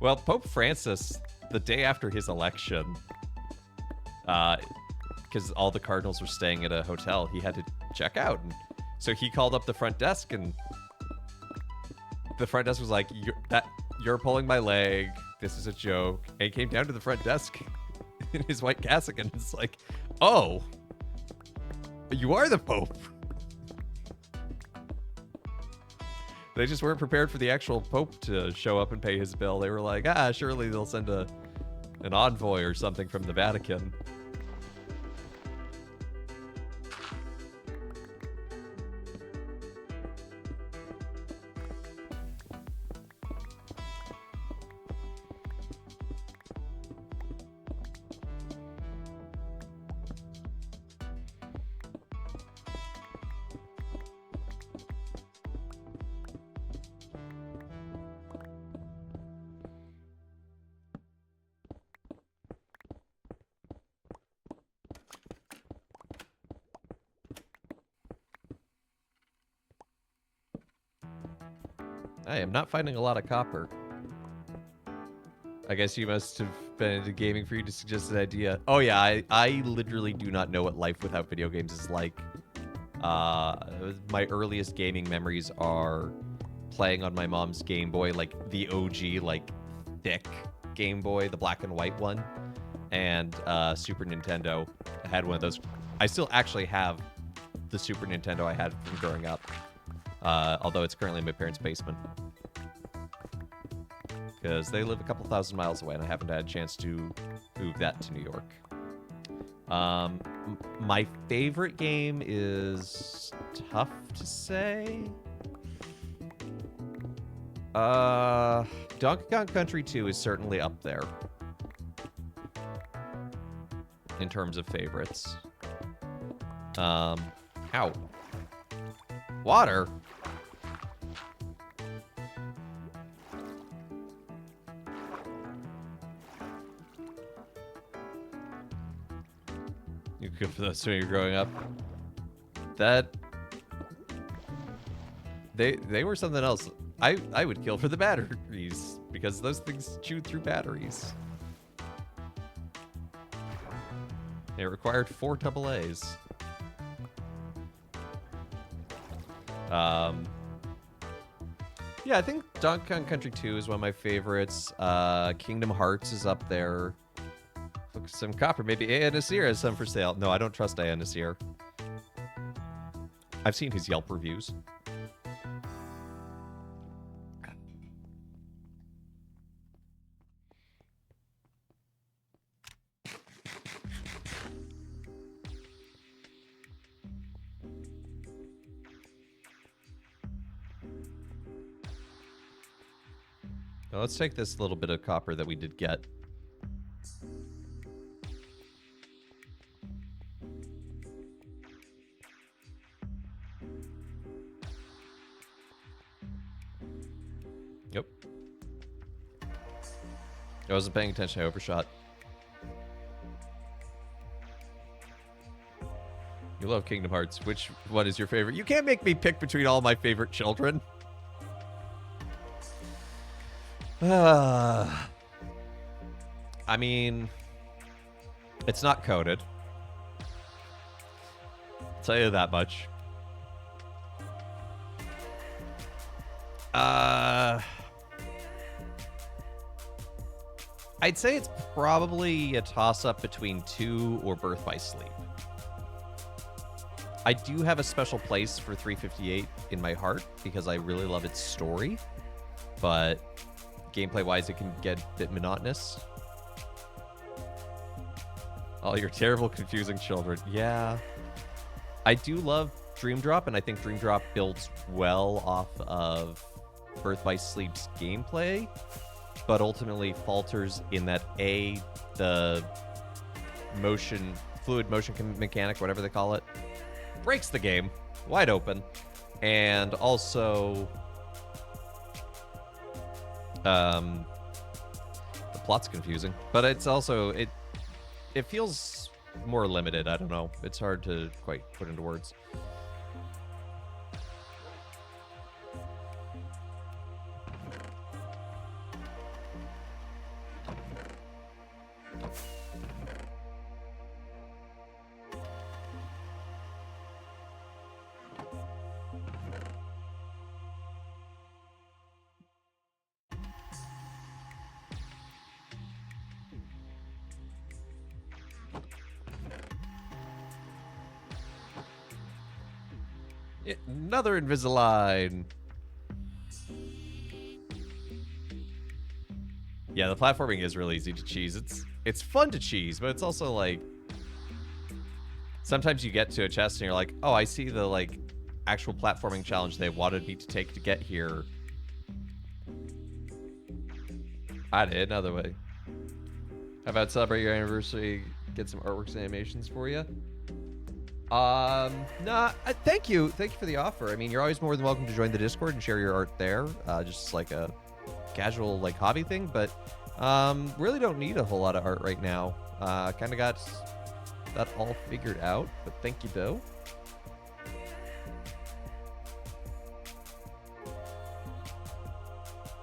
Well, Pope Francis, the day after his election, because all the cardinals were staying at a hotel, he had to check out. And so he called up the front desk, and the front desk was like, "You're pulling my leg. This is a joke." And he came down to the front desk in his white cassock, and it's like, "Oh, you are the Pope." They just weren't prepared for the actual Pope to show up and pay his bill. They were like, surely they'll send an envoy or something from the Vatican. I am not finding a lot of copper. I guess you must have been into gaming for you to suggest an idea. Oh yeah, I literally do not know what life without video games is like. My earliest gaming memories are playing on my mom's Game Boy, like the OG, like thick Game Boy, the black and white one, and Super Nintendo. I had one of those. I still actually have the Super Nintendo I had from growing up. Although it's currently in my parents' basement. Because they live a couple thousand miles away, and I haven't had a chance to move that to New York. My favorite game is tough to say. Donkey Kong Country 2 is certainly up there. In terms of favorites. Ow. Water? You good for those when you're growing up? They were something else. I would kill for the batteries because those things chewed through batteries. It required 4 AA's. Yeah, I think Donkey Kong Country 2 is one of my favorites. Kingdom Hearts is up there. Look, some copper. Maybe Aya Nasir has some for sale. No, I don't trust Aya Nasir. I've seen his Yelp reviews. Now let's take this little bit of copper that we did get. Yep. I wasn't paying attention. I overshot. You love Kingdom Hearts. Which one is your favorite? You can't make me pick between all my favorite children. I mean, it's not coded. I'll tell you that much. I'd say it's probably a toss-up between 2 or Birth by Sleep. I do have a special place for 358 in my heart because I really love its story, but gameplay-wise, it can get a bit monotonous. Oh, you're terrible, confusing children. Yeah. I do love Dream Drop, and I think Dream Drop builds well off of Birth by Sleep's gameplay, but ultimately falters in that, A, the fluid motion mechanic, whatever they call it, breaks the game wide open, and also The plot's confusing, but it's also it feels more limited. I don't know. It's hard to quite put into words. Another Invisalign. Yeah, the platforming is really easy to cheese. It's fun to cheese, but it's also like sometimes you get to a chest and you're like, oh, I see the like actual platforming challenge they wanted me to take to get here. I did another way. How about celebrate your anniversary? Get some artworks and animations for you. Thank you for the offer. I mean, you're always more than welcome to join the Discord and share your art there, just like a casual like hobby thing, but really don't need a whole lot of art right now. Kind of got that all figured out, but thank you though.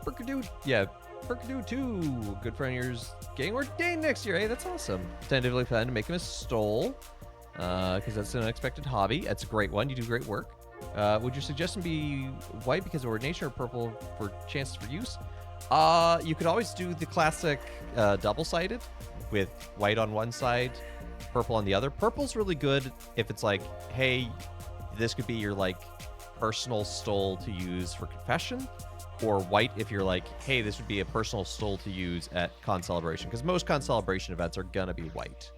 Perkadoo, yeah, Perkadoo 2, good friend of yours, getting ordained next year. Hey, that's awesome. Tentatively plan to make him a stole. Because that's an unexpected hobby. That's a great one. You do great work. Would your suggestion be white because of ordination or purple for chances for use? You could always do the classic double-sided with white on one side, purple on the other. Purple's really good if it's like, hey, this could be your like personal stole to use for confession, or white if you're like, hey, this would be a personal stole to use at Con Celebration, because most Con Celebration events are gonna be white.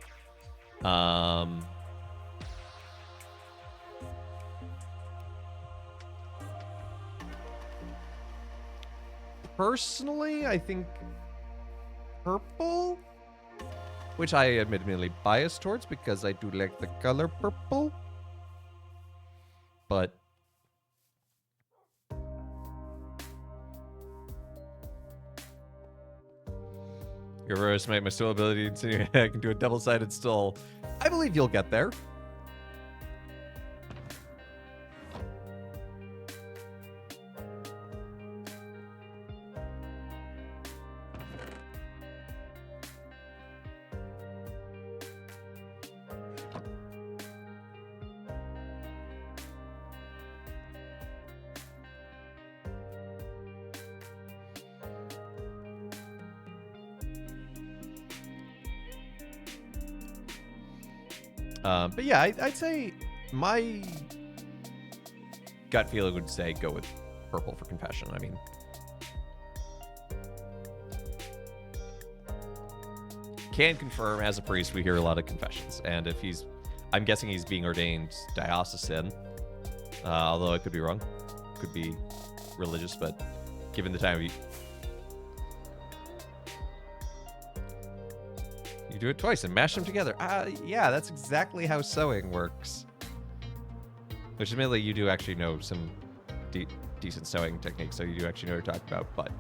Personally, I think purple, which I admittedly biased towards because I do like the color purple, but you overestimate my stole ability, insinuating I can do a double-sided stole. I believe you'll get there. But yeah, I'd say my gut feeling would say go with purple for confession. I mean, can confirm as a priest we hear a lot of confessions, and if I'm guessing he's being ordained diocesan, although I could be wrong, could be religious, but given the time of you do it twice and mash them together. Yeah, that's exactly how sewing works. Which admittedly, you do actually know some decent sewing techniques, so you do actually know what you're talking about, but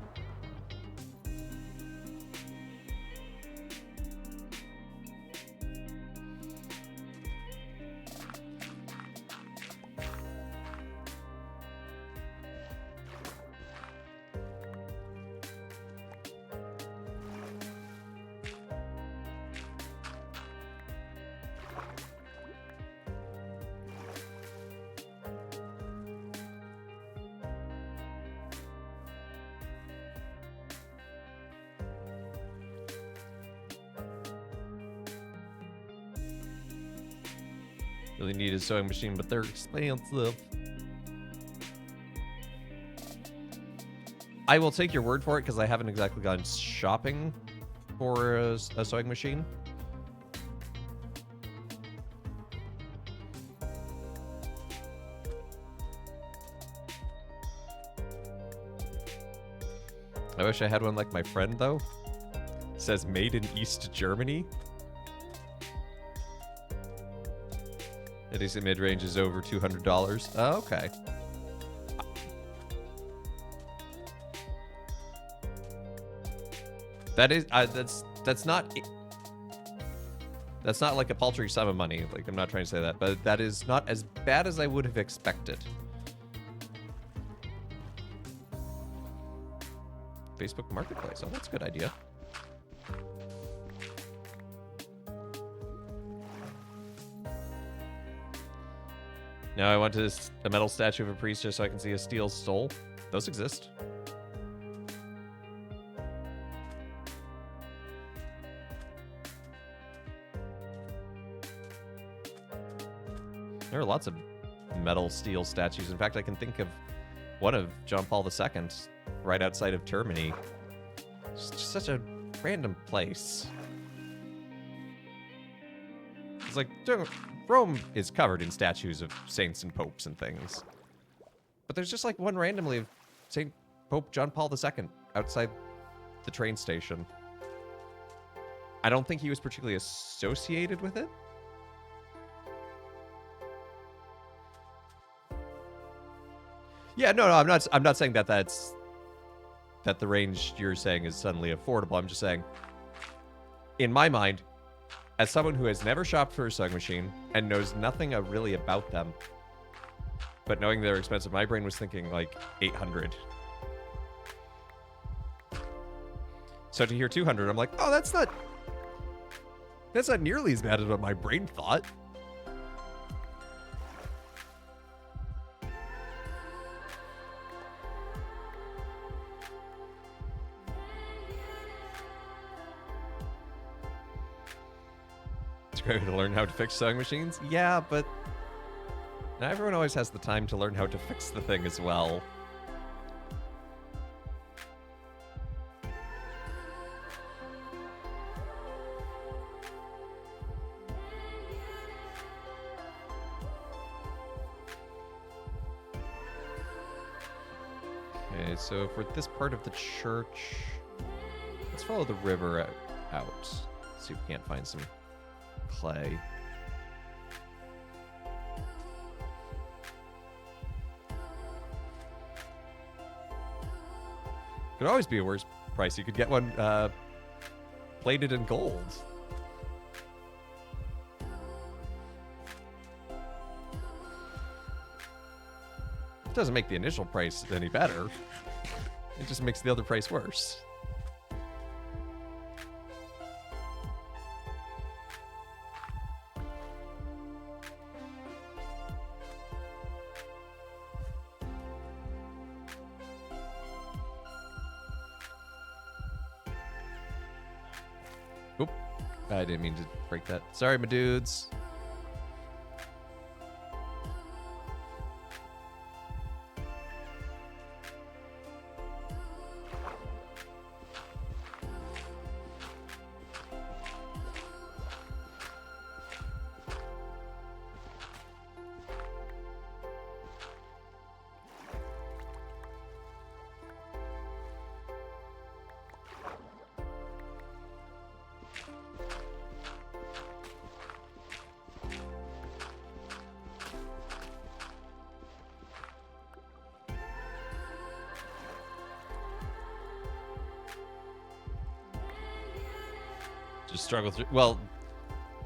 really need a sewing machine, but they're expensive. I will take your word for it because I haven't exactly gone shopping for a sewing machine. I wish I had one like my friend, though. It says made in East Germany. A decent mid-range is over $200. Oh, okay. That is that's not like a paltry sum of money. Like, I'm not trying to say that, but that is not as bad as I would have expected. Facebook Marketplace. Oh, that's a good idea. Now I want a metal statue of a priest just so I can see a steel soul. Those exist. There are lots of metal steel statues. In fact, I can think of one of John Paul II right outside of Termini. It's just such a random place. It's like, Rome is covered in statues of saints and popes and things. But there's just like one randomly of Saint Pope John Paul II outside the train station. I don't think he was particularly associated with it. Yeah, no, I'm not saying that that the range you're saying is suddenly affordable. I'm just saying, in my mind, as someone who has never shopped for a sewing machine and knows nothing really about them, but knowing they're expensive, my brain was thinking like 800. So to hear 200, I'm like, oh, that's not nearly as bad as what my brain thought. To learn how to fix sewing machines? Yeah, but not everyone always has the time to learn how to fix the thing as well. Okay, so for this part of the church, let's follow the river out. See if we can't find some clay. Could always be a worse price. You could get one plated in gold. It doesn't make the initial price any better. It just makes the other price worse. Oop. I didn't mean to break that. Sorry, my dudes. Just struggle through. Well,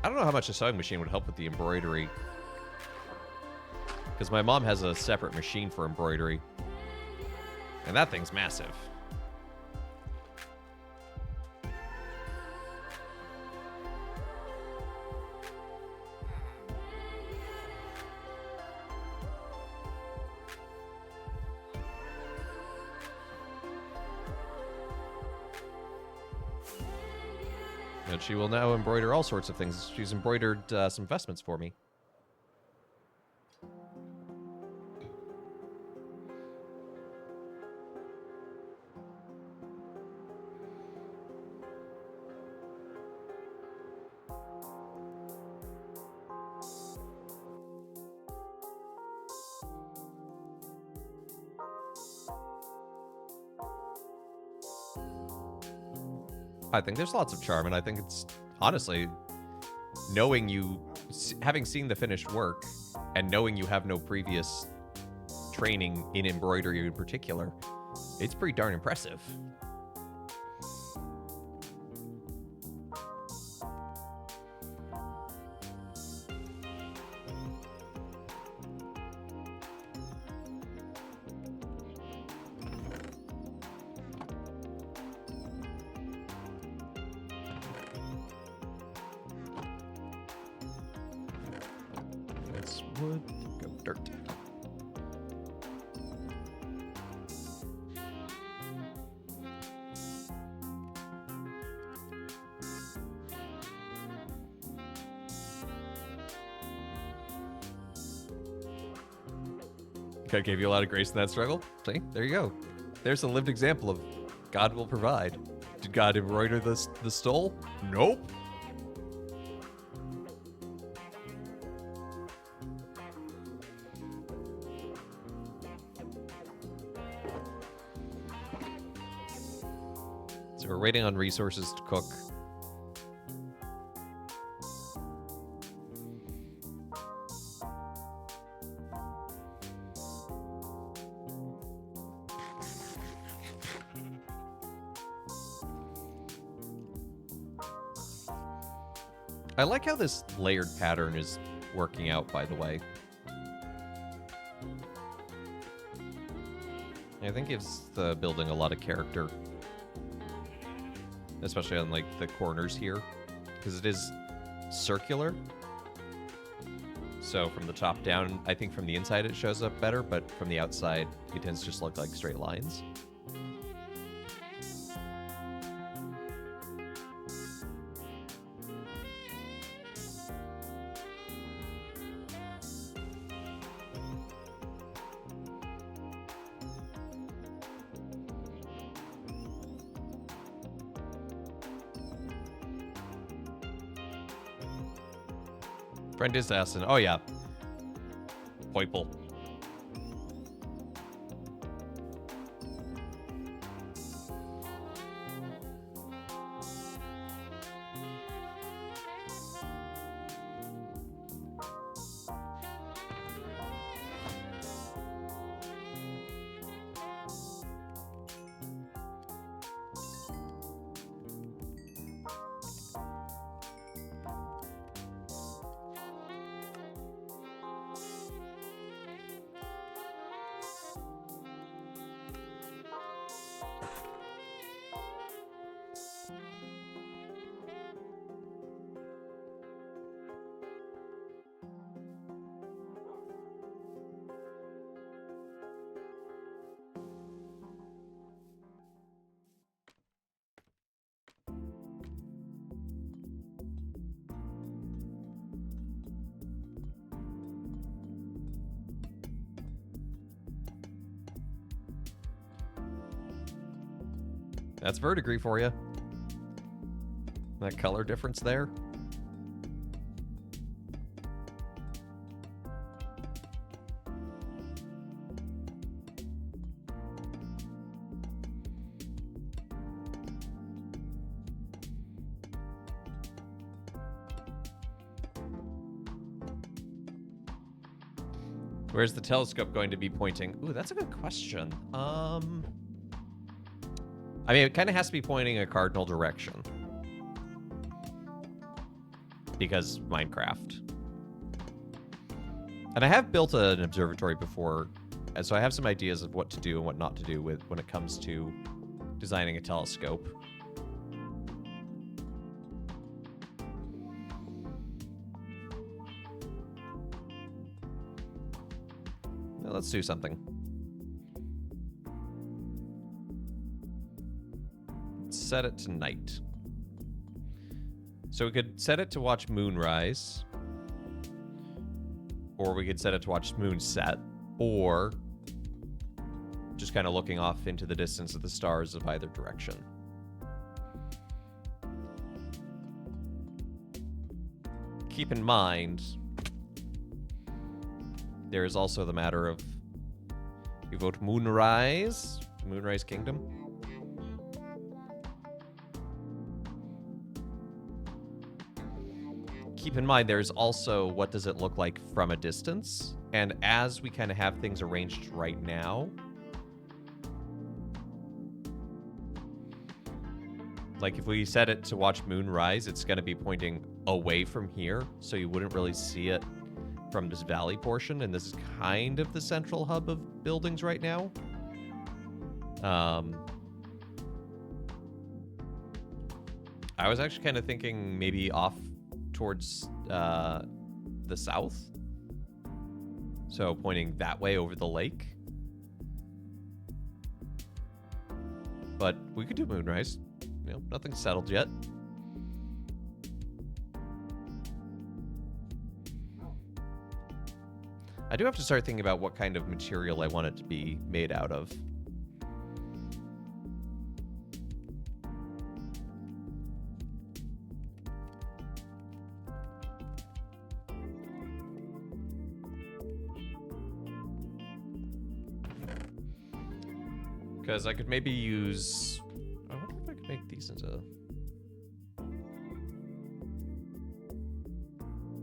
I don't know how much a sewing machine would help with the embroidery, because my mom has a separate machine for embroidery, and that thing's massive. And she will now embroider all sorts of things. She's embroidered some vestments for me. I think there's lots of charm, and I think it's, honestly, knowing you, having seen the finished work, and knowing you have no previous training in embroidery in particular, it's pretty darn impressive. That's wood. Go dirt. God gave you a lot of grace in that struggle. See, there you go. There's a lived example of God will provide. Did God embroider the stole? Nope. So we're waiting on resources to cook. I like how this layered pattern is working out, by the way. I think gives the building a lot of character. Especially on, like, the corners here. Because it is circular. So from the top down, I think from the inside it shows up better, but from the outside, it tends to just look like straight lines. Friend is asking. Oh, yeah. Poiple. That's verdigris for you. That color difference there. Where's the telescope going to be pointing? Ooh, that's a good question. I mean, it kind of has to be pointing a cardinal direction. Because Minecraft. And I have built an observatory before, and so I have some ideas of what to do and what not to do with when it comes to designing a telescope. Now let's do something. Set it to night. So we could set it to watch moonrise, or we could set it to watch moonset, or just kind of looking off into the distance of the stars of either direction. Keep in mind, there is also the matter of you vote moonrise, Moonrise Kingdom. Keep in mind, there's also what does it look like from a distance? And as we kind of have things arranged right now, like if we set it to watch moonrise, it's going to be pointing away from here, so you wouldn't really see it from this valley portion, and this is kind of the central hub of buildings right now. I was actually kind of thinking maybe off towards the south, So pointing that way over the lake. But we could do moonrise. You know, nothing's settled yet. I do have to start thinking about what kind of material I want it to be made out of. Because I could maybe use... I wonder if I could make these into...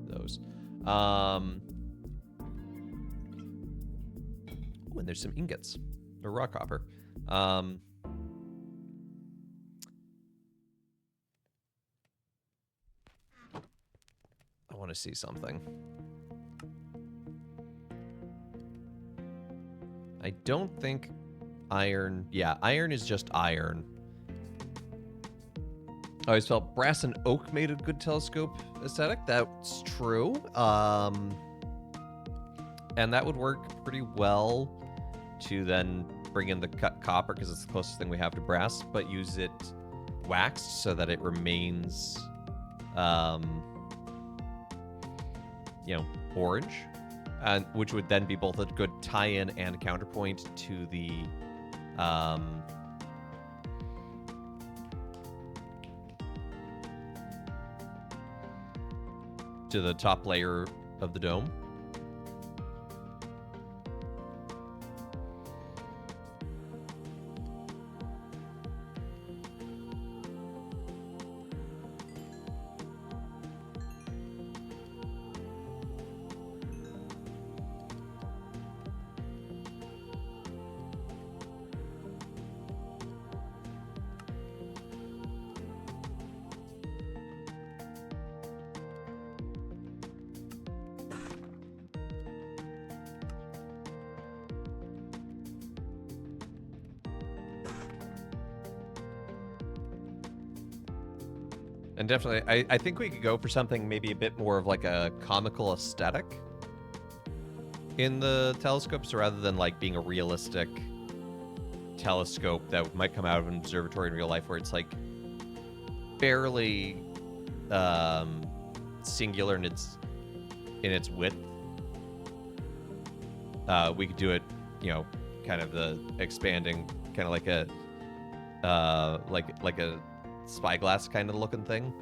those. Oh, and there's some ingots. Or rock copper. I want to see something. I don't think... iron. Yeah, iron is just iron. I always felt brass and oak made a good telescope aesthetic. That's true. And that would work pretty well to then bring in the cut copper because it's the closest thing we have to brass, but use it waxed so that it remains, you know, orange, and which would then be both a good tie-in and counterpoint to the to the top layer of the dome. And definitely, I think we could go for something maybe a bit more of like a comical aesthetic in the telescopes rather than like being a realistic telescope that might come out of an observatory in real life where it's like barely singular in its width. We could do it, you know, kind of the expanding, kind of like a like a spyglass kind of looking thing.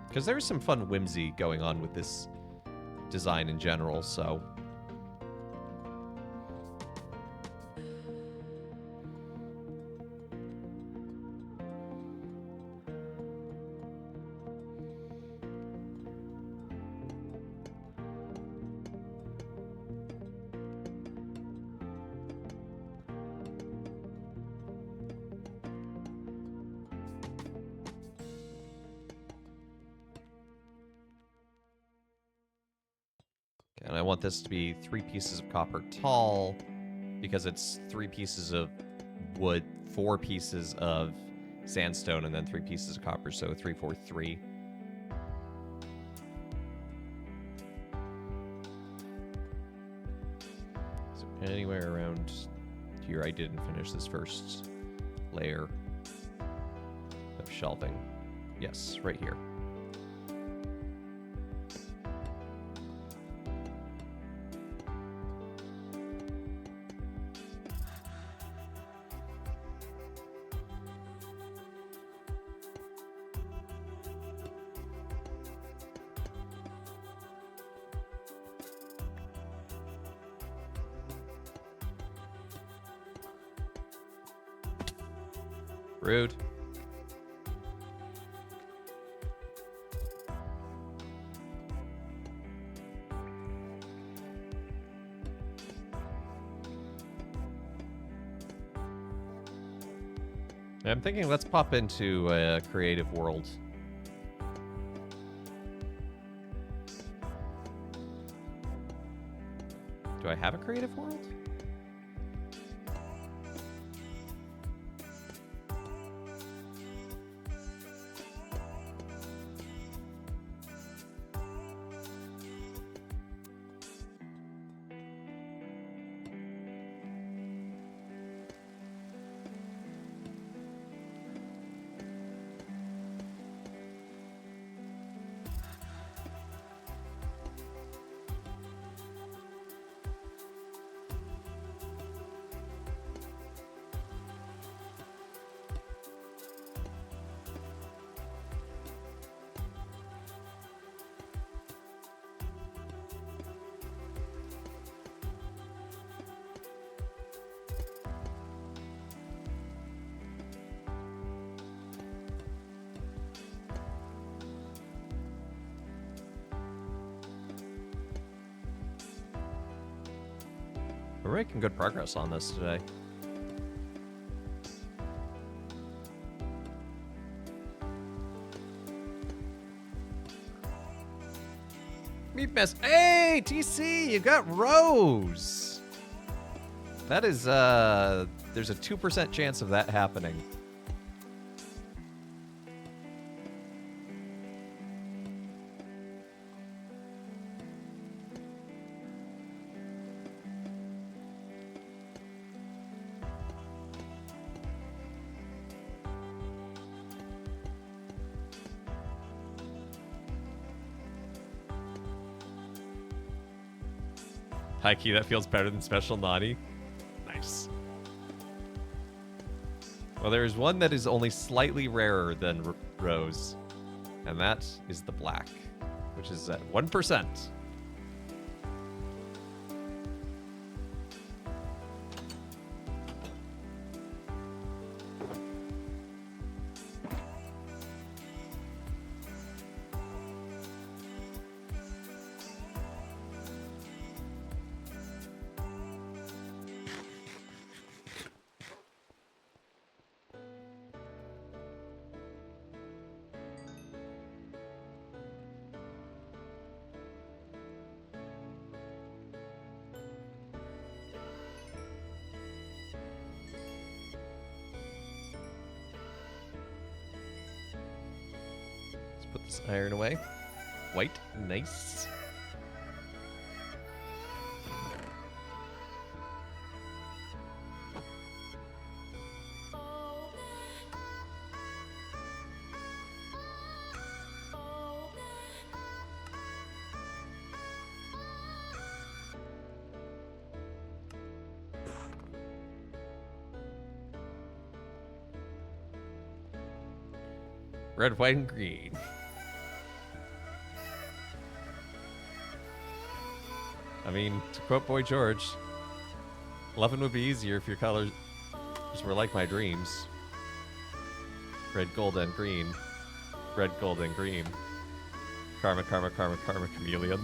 Because there's some fun whimsy going on with this design in general, so... And I want this to be 3 pieces of copper tall, because it's 3 pieces of wood, 4 pieces of sandstone, and then 3 pieces of copper, so 3, 4, 3. So anywhere around here, I didn't finish this first layer of shelving. Yes, right here. Rude. I'm thinking let's pop into a creative world. Do I have a creative world? We're making good progress on this today. Meat mess. Hey, TC, you got Rose. That is, there's a 2% chance of that happening. High key, that feels better than Special Naughty. Nice. Well, there is one that is only slightly rarer than Rose, and that is the black, which is at 1%. Put this iron away. White, nice. Red, white, and green. I mean, to quote Boy George, loving would be easier if your colors were like my dreams. Red, gold, and green. Red, gold, and green. Karma, karma, karma, karma, chameleon.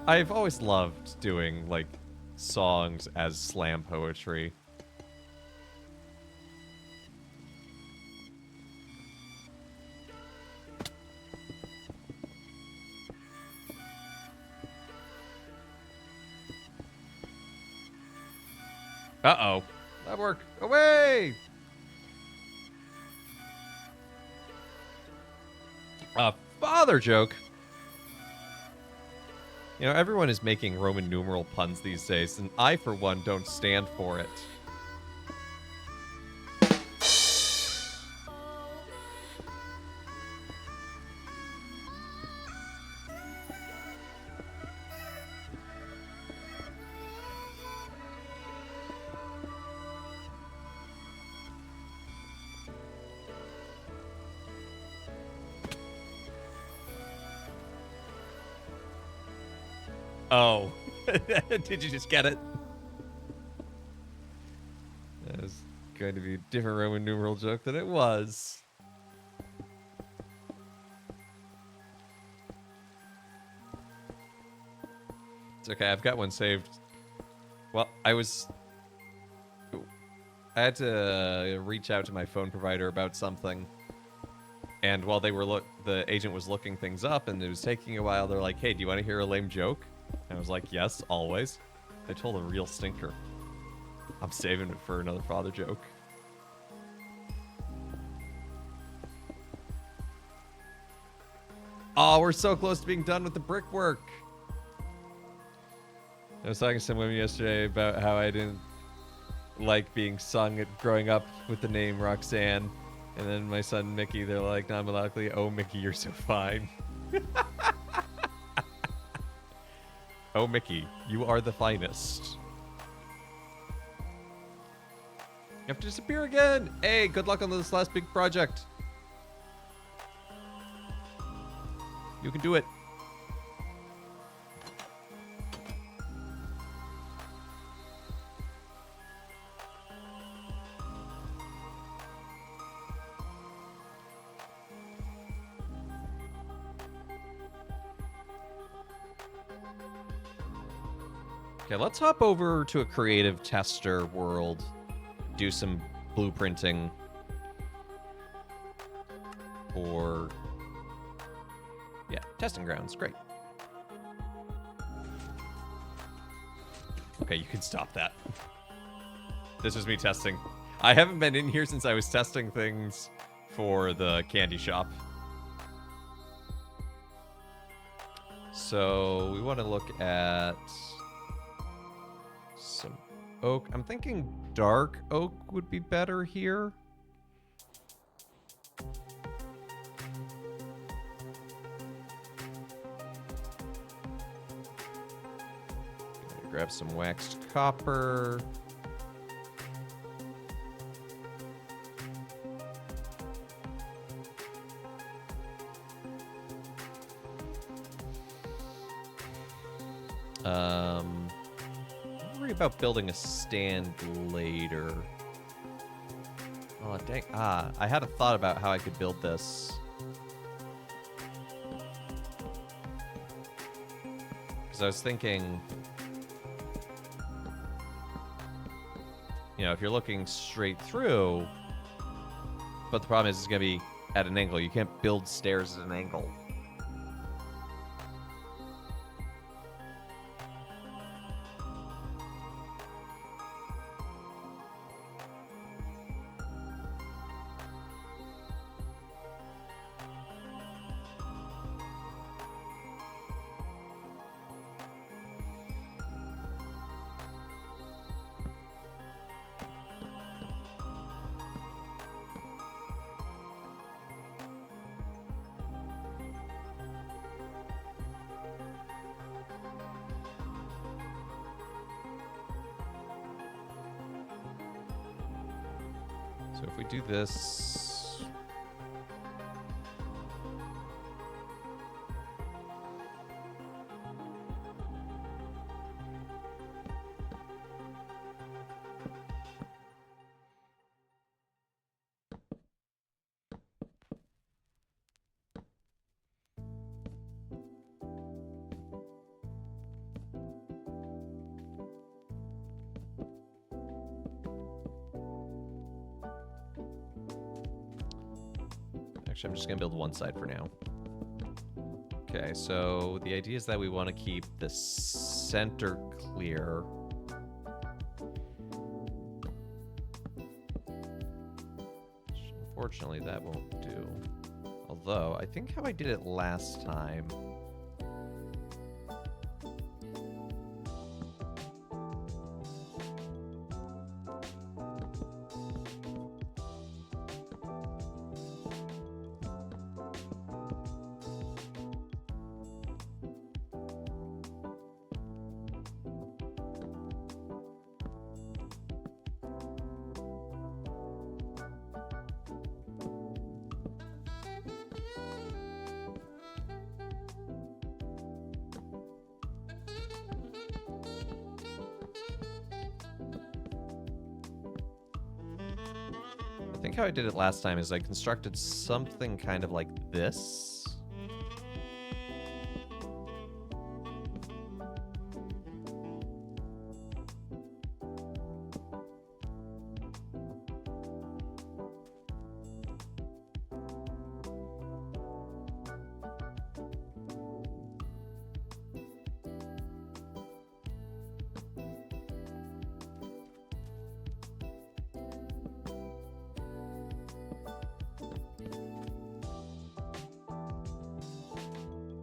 I've always loved doing, like, songs as slam poetry. Uh-oh. That worked. Away! A father joke. You know, everyone is making Roman numeral puns these days, and I, for one, don't stand for it. Oh. Did you just get it? That was going to be a different Roman numeral joke than it was. It's okay, I've got one saved. Well, I had to reach out to my phone provider about something. And while the agent was looking things up and it was taking a while, they're like, hey, do you want to hear a lame joke? And I was like, yes, always. I told a real stinker. I'm saving it for another father joke. Oh, we're so close to being done with the brickwork. I was talking to some women yesterday about how I didn't like being sung at growing up with the name Roxanne. And then my son Mickey, they're like non-melodically, oh, Mickey, you're so fine. Oh, Mickey, you are the finest. You have to disappear again. Hey, good luck on this last big project. You can do it. Okay, let's hop over to a creative tester world. Do some blueprinting for... Yeah, testing grounds. Great. Okay, you can stop that. This is me testing. I haven't been in here since I was testing things for the candy shop. So we want to look at some oak. I'm thinking dark oak would be better here. Grab some waxed copper. Don't worry about building a stand later. Oh, dang. I had a thought about how I could build this. Because I was thinking, you know, if you're looking straight through, but the problem is it's going to be at an angle. You can't build stairs at an angle. So if we do this... Actually, I'm just going to build one side for now. Okay, so the idea is that we want to keep the center clear. Unfortunately, that won't do. Although, I think how I did it last time... I think how I did it last time is I constructed something kind of like this.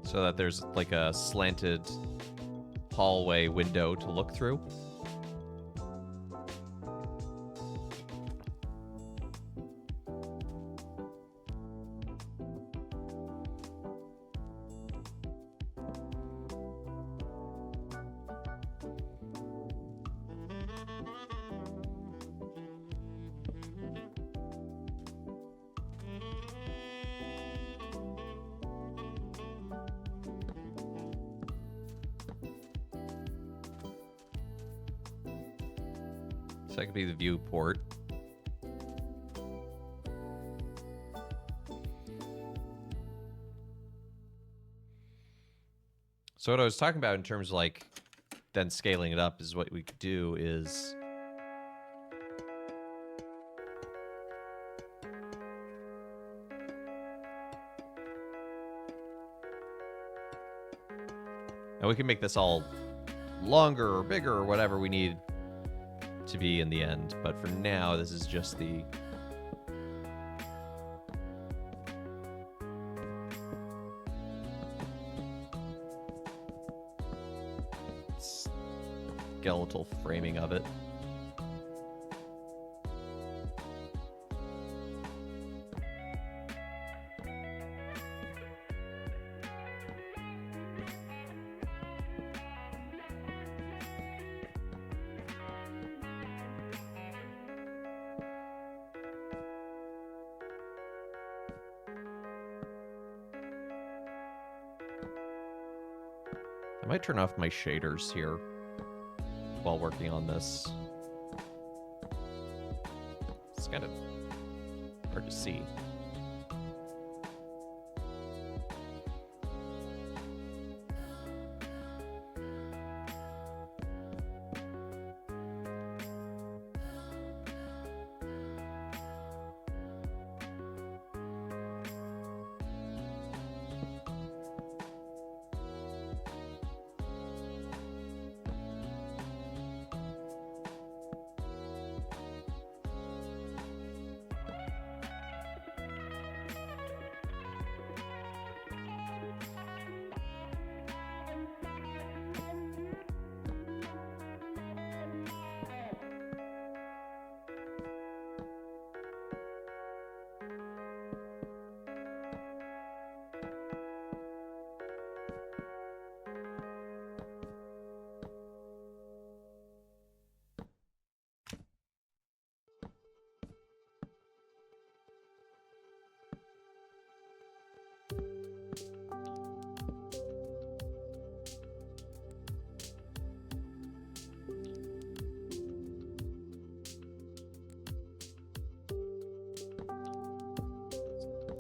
So that there's like a slanted hallway window to look through. So that could be the viewport. So what I was talking about in terms of like then scaling it up is what we could do is and we can make this all longer or bigger or whatever we need to be in the end. But for now, this is just the skeletal framing of it. I might turn off my shaders here while working on this. It's kind of hard to see.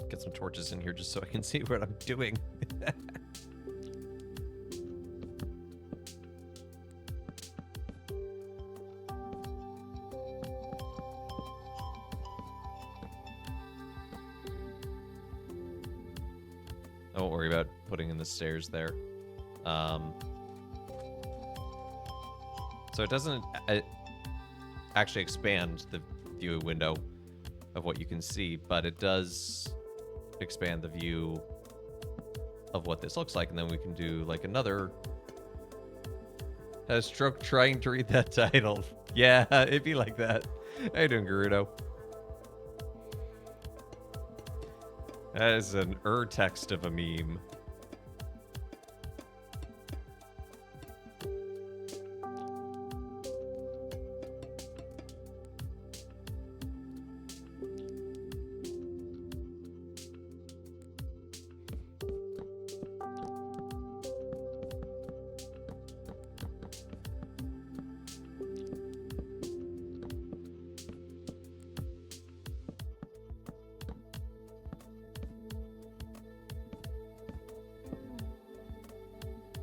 Get some torches in here just so I can see what I'm doing. Don't worry about putting in the stairs there. So it doesn't actually expand the view window of what you can see, but it does expand the view of what this looks like, and then we can do like another. Had a stroke trying to read that title. Yeah, it'd be like that. How you doing, Gerudo? That is an text of a meme.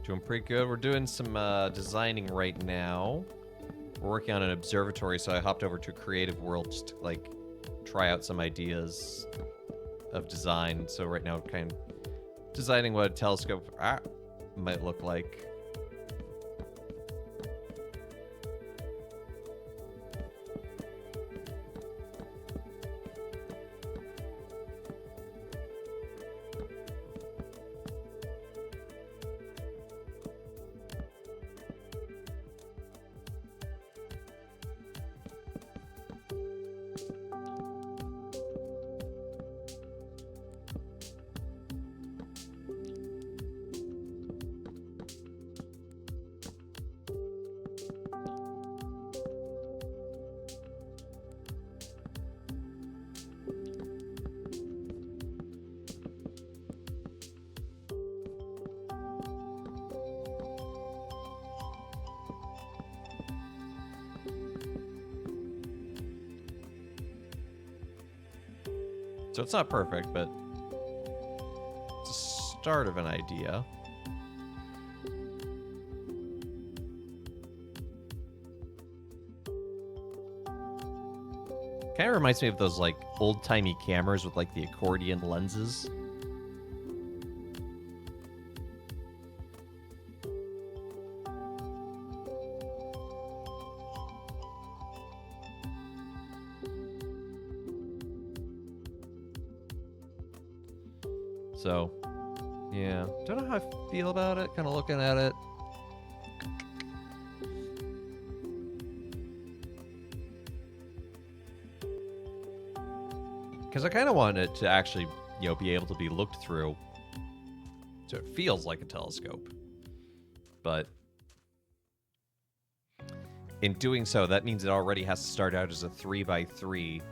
Doing pretty good. We're doing some designing right now. We're working on an observatory, so I hopped over to Creative World just to like try out some ideas of design. So right now, kind of designing what a telescope might look like. So it's not perfect, but it's a start of an idea. kind of reminds me of those like old-timey cameras with like the accordion lenses. So, yeah, don't know how I feel about it, kind of looking at it. Because I kind of want it to actually, you know, be able to be looked through so it feels like a telescope. But in doing so, that means it already has to start out as a 3x3.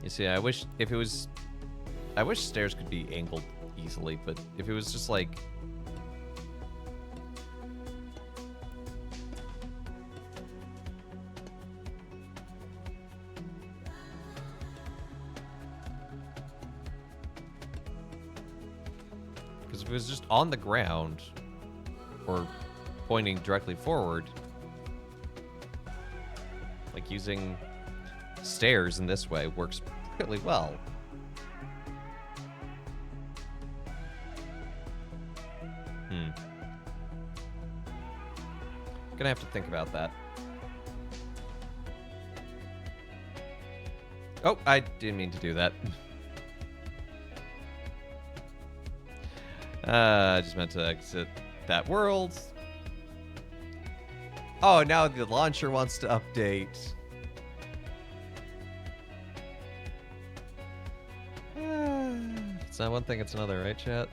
You see, I wish stairs could be angled easily, but if it was just like... Because if it was just on the ground, or pointing directly forward, like using stairs in this way works really well. Gonna have to think about that. Oh, I didn't mean to do that. I just meant to exit that world. Oh, now the launcher wants to update. It's not one thing, it's another, right, chat?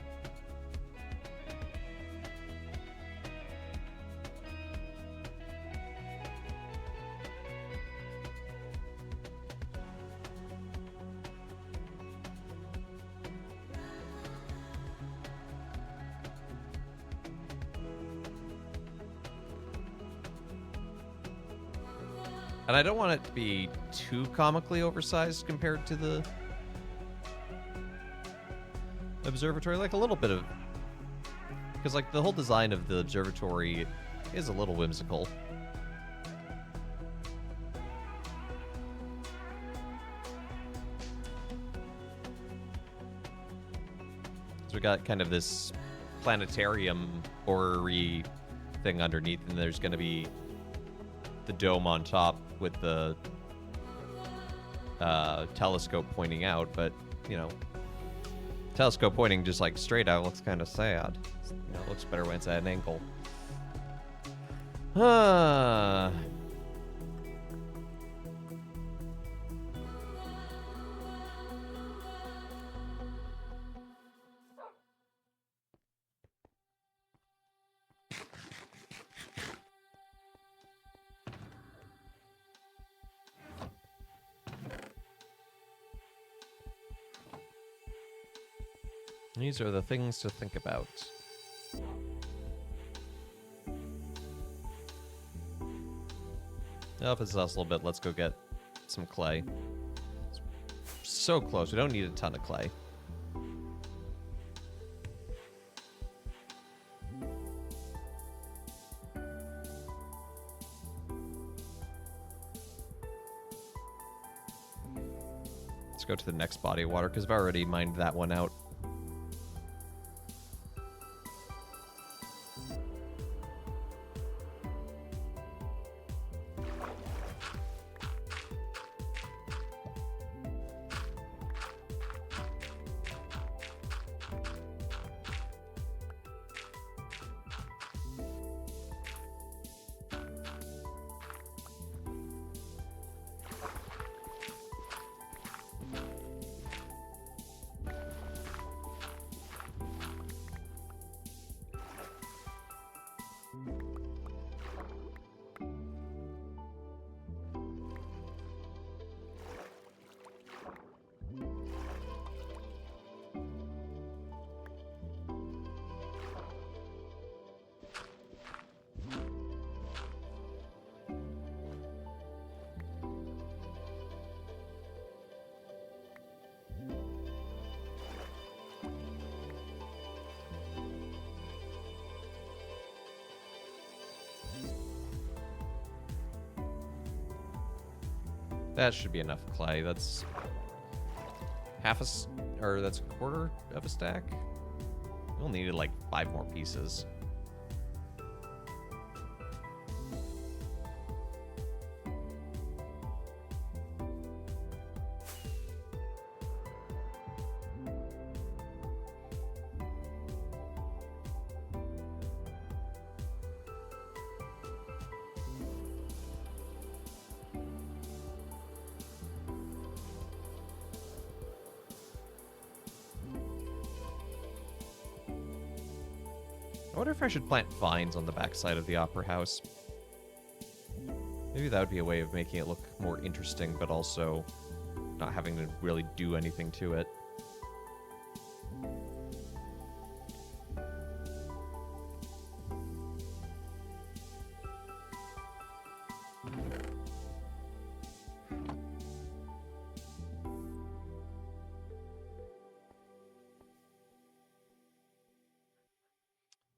And I don't want it to be too comically oversized compared to the observatory, like a little bit of... Because, like, the whole design of the observatory is a little whimsical. So we got kind of this planetarium horror-y thing underneath, and there's going to be the dome on top with the telescope pointing out, but, you know, telescope pointing just like straight out looks kind of sad. You know, it looks better when it's at an angle. These are the things to think about. Oh, if it's us a little bit, let's go get some clay. It's so close. We don't need a ton of clay. Let's go to the next body of water, because I've already mined that one out. That should be enough clay. That's that's a quarter of a stack. We'll need like 5 more pieces. I wonder if I should plant vines on the backside of the Opera House. Maybe that would be a way of making it look more interesting, but also not having to really do anything to it.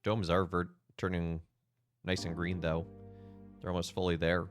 Domes are turning nice and green, though. They're almost fully there.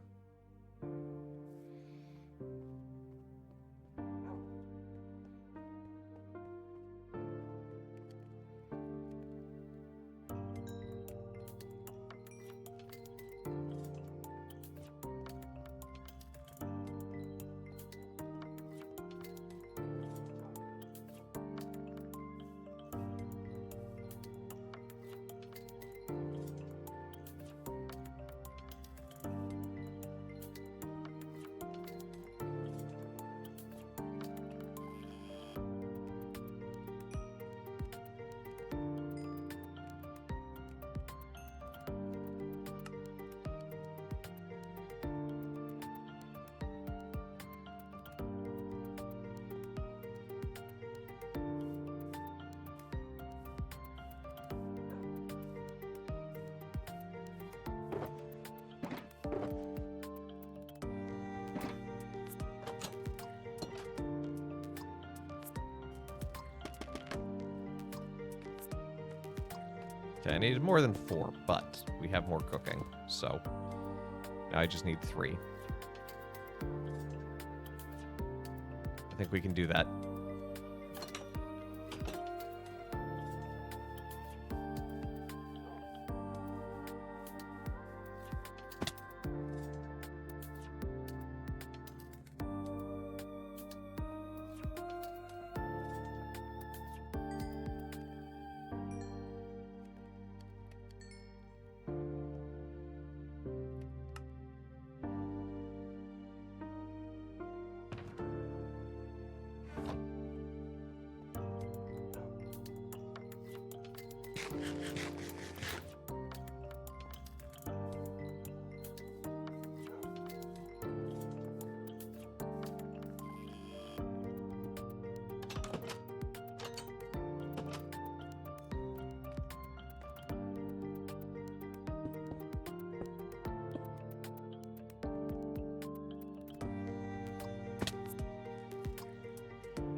Okay, I needed more than 4, but we have more cooking, so now I just need 3. I think we can do that.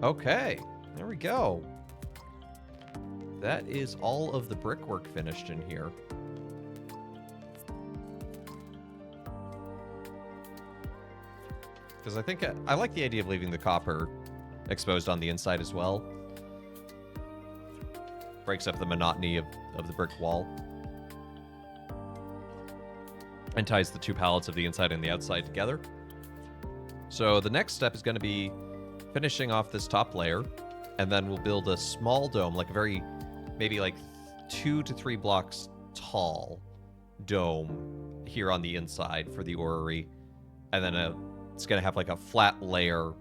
Okay, there we go. That is all of the brickwork finished in here. Because I think I like the idea of leaving the copper exposed on the inside as well. Breaks up the monotony of the brick wall. And ties the 2 pallets of the inside and the outside together. So the next step is going to be finishing off this top layer, and then we'll build a small dome, like a very, maybe like 2 to 3 blocks tall dome here on the inside for the orrery, and then it's going to have like a flat layer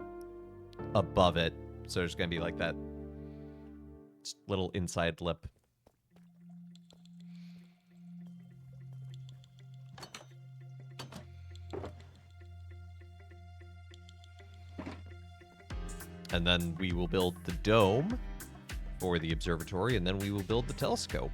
above it, so there's going to be like that little inside lip. And then we will build the dome for the observatory, and then we will build the telescope.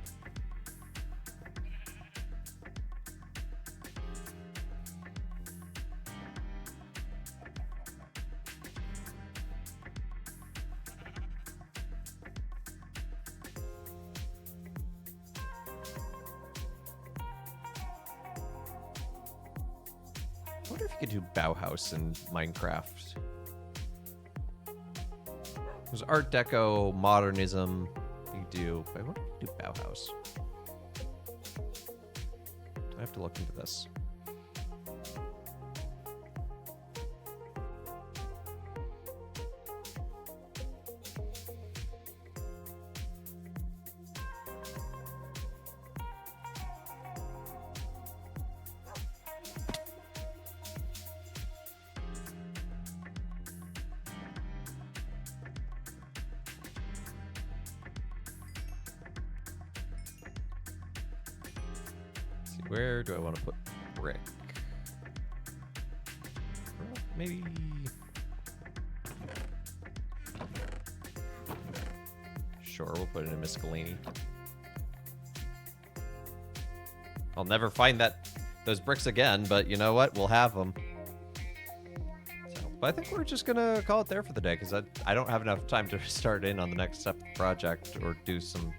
wonder if you could do Bauhaus in Minecraft. There's Art Deco, modernism. You do. I wonder if you do Bauhaus. I have to look into this. Where do I want to put brick? Maybe... Sure, we'll put it in Miscellany. I'll never find those bricks again, but you know what? We'll have them. So, but I think we're just going to call it there for the day, because I don't have enough time to start in on the next step of the project or do some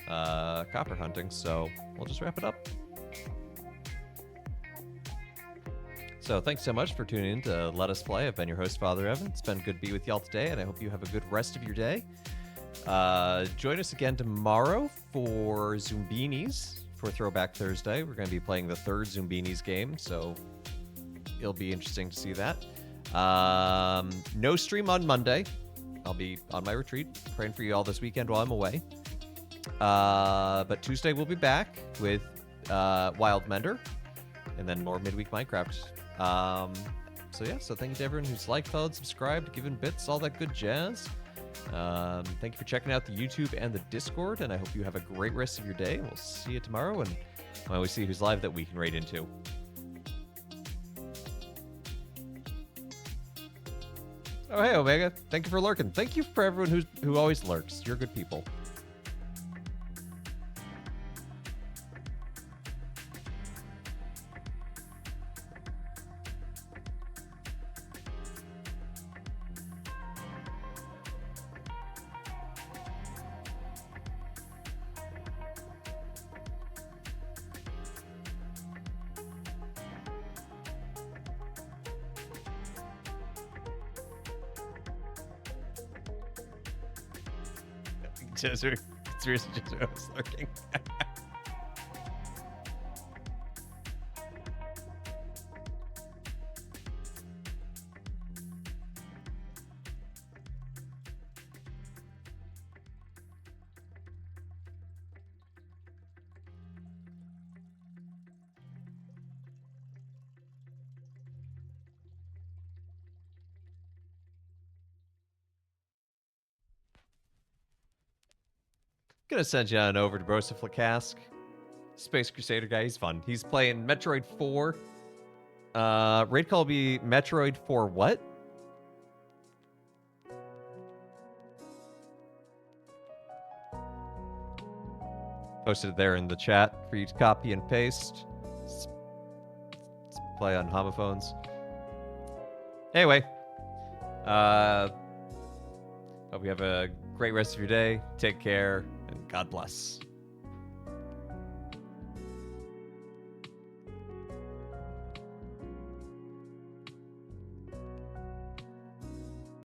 copper hunting, so we'll just wrap it up. So thanks so much for tuning in to Let Us Play. I've been your host, Father Evan. It's been good to be with y'all today, and I hope you have a good rest of your day. Join us again tomorrow for Zoombinis for Throwback Thursday. We're going to be playing the third Zoombinis game, so it'll be interesting to see that. No stream on Monday. I'll be on my retreat, praying for you all this weekend while I'm away. But Tuesday we'll be back with Wild Mender, and then more midweek Minecraft. So thank you to everyone who's liked, followed, subscribed, given bits, all that good jazz. Thank you for checking out the YouTube and the Discord, and I hope you have a great rest of your day. We'll see you tomorrow, and when we see who's live that we can raid into. Oh, hey, Omega. Thank you for lurking. Thank you for everyone who always lurks. You're good people. Seriously, just I was lurking. Gonna send you on over to Brosiflacask. Space Crusader guy, he's fun. He's playing Metroid 4. Raid call will be Metroid 4 what? Posted it there in the chat for you to copy and paste. Let's play on homophones. Anyway, hope you have a great rest of your day. Take care, and God bless.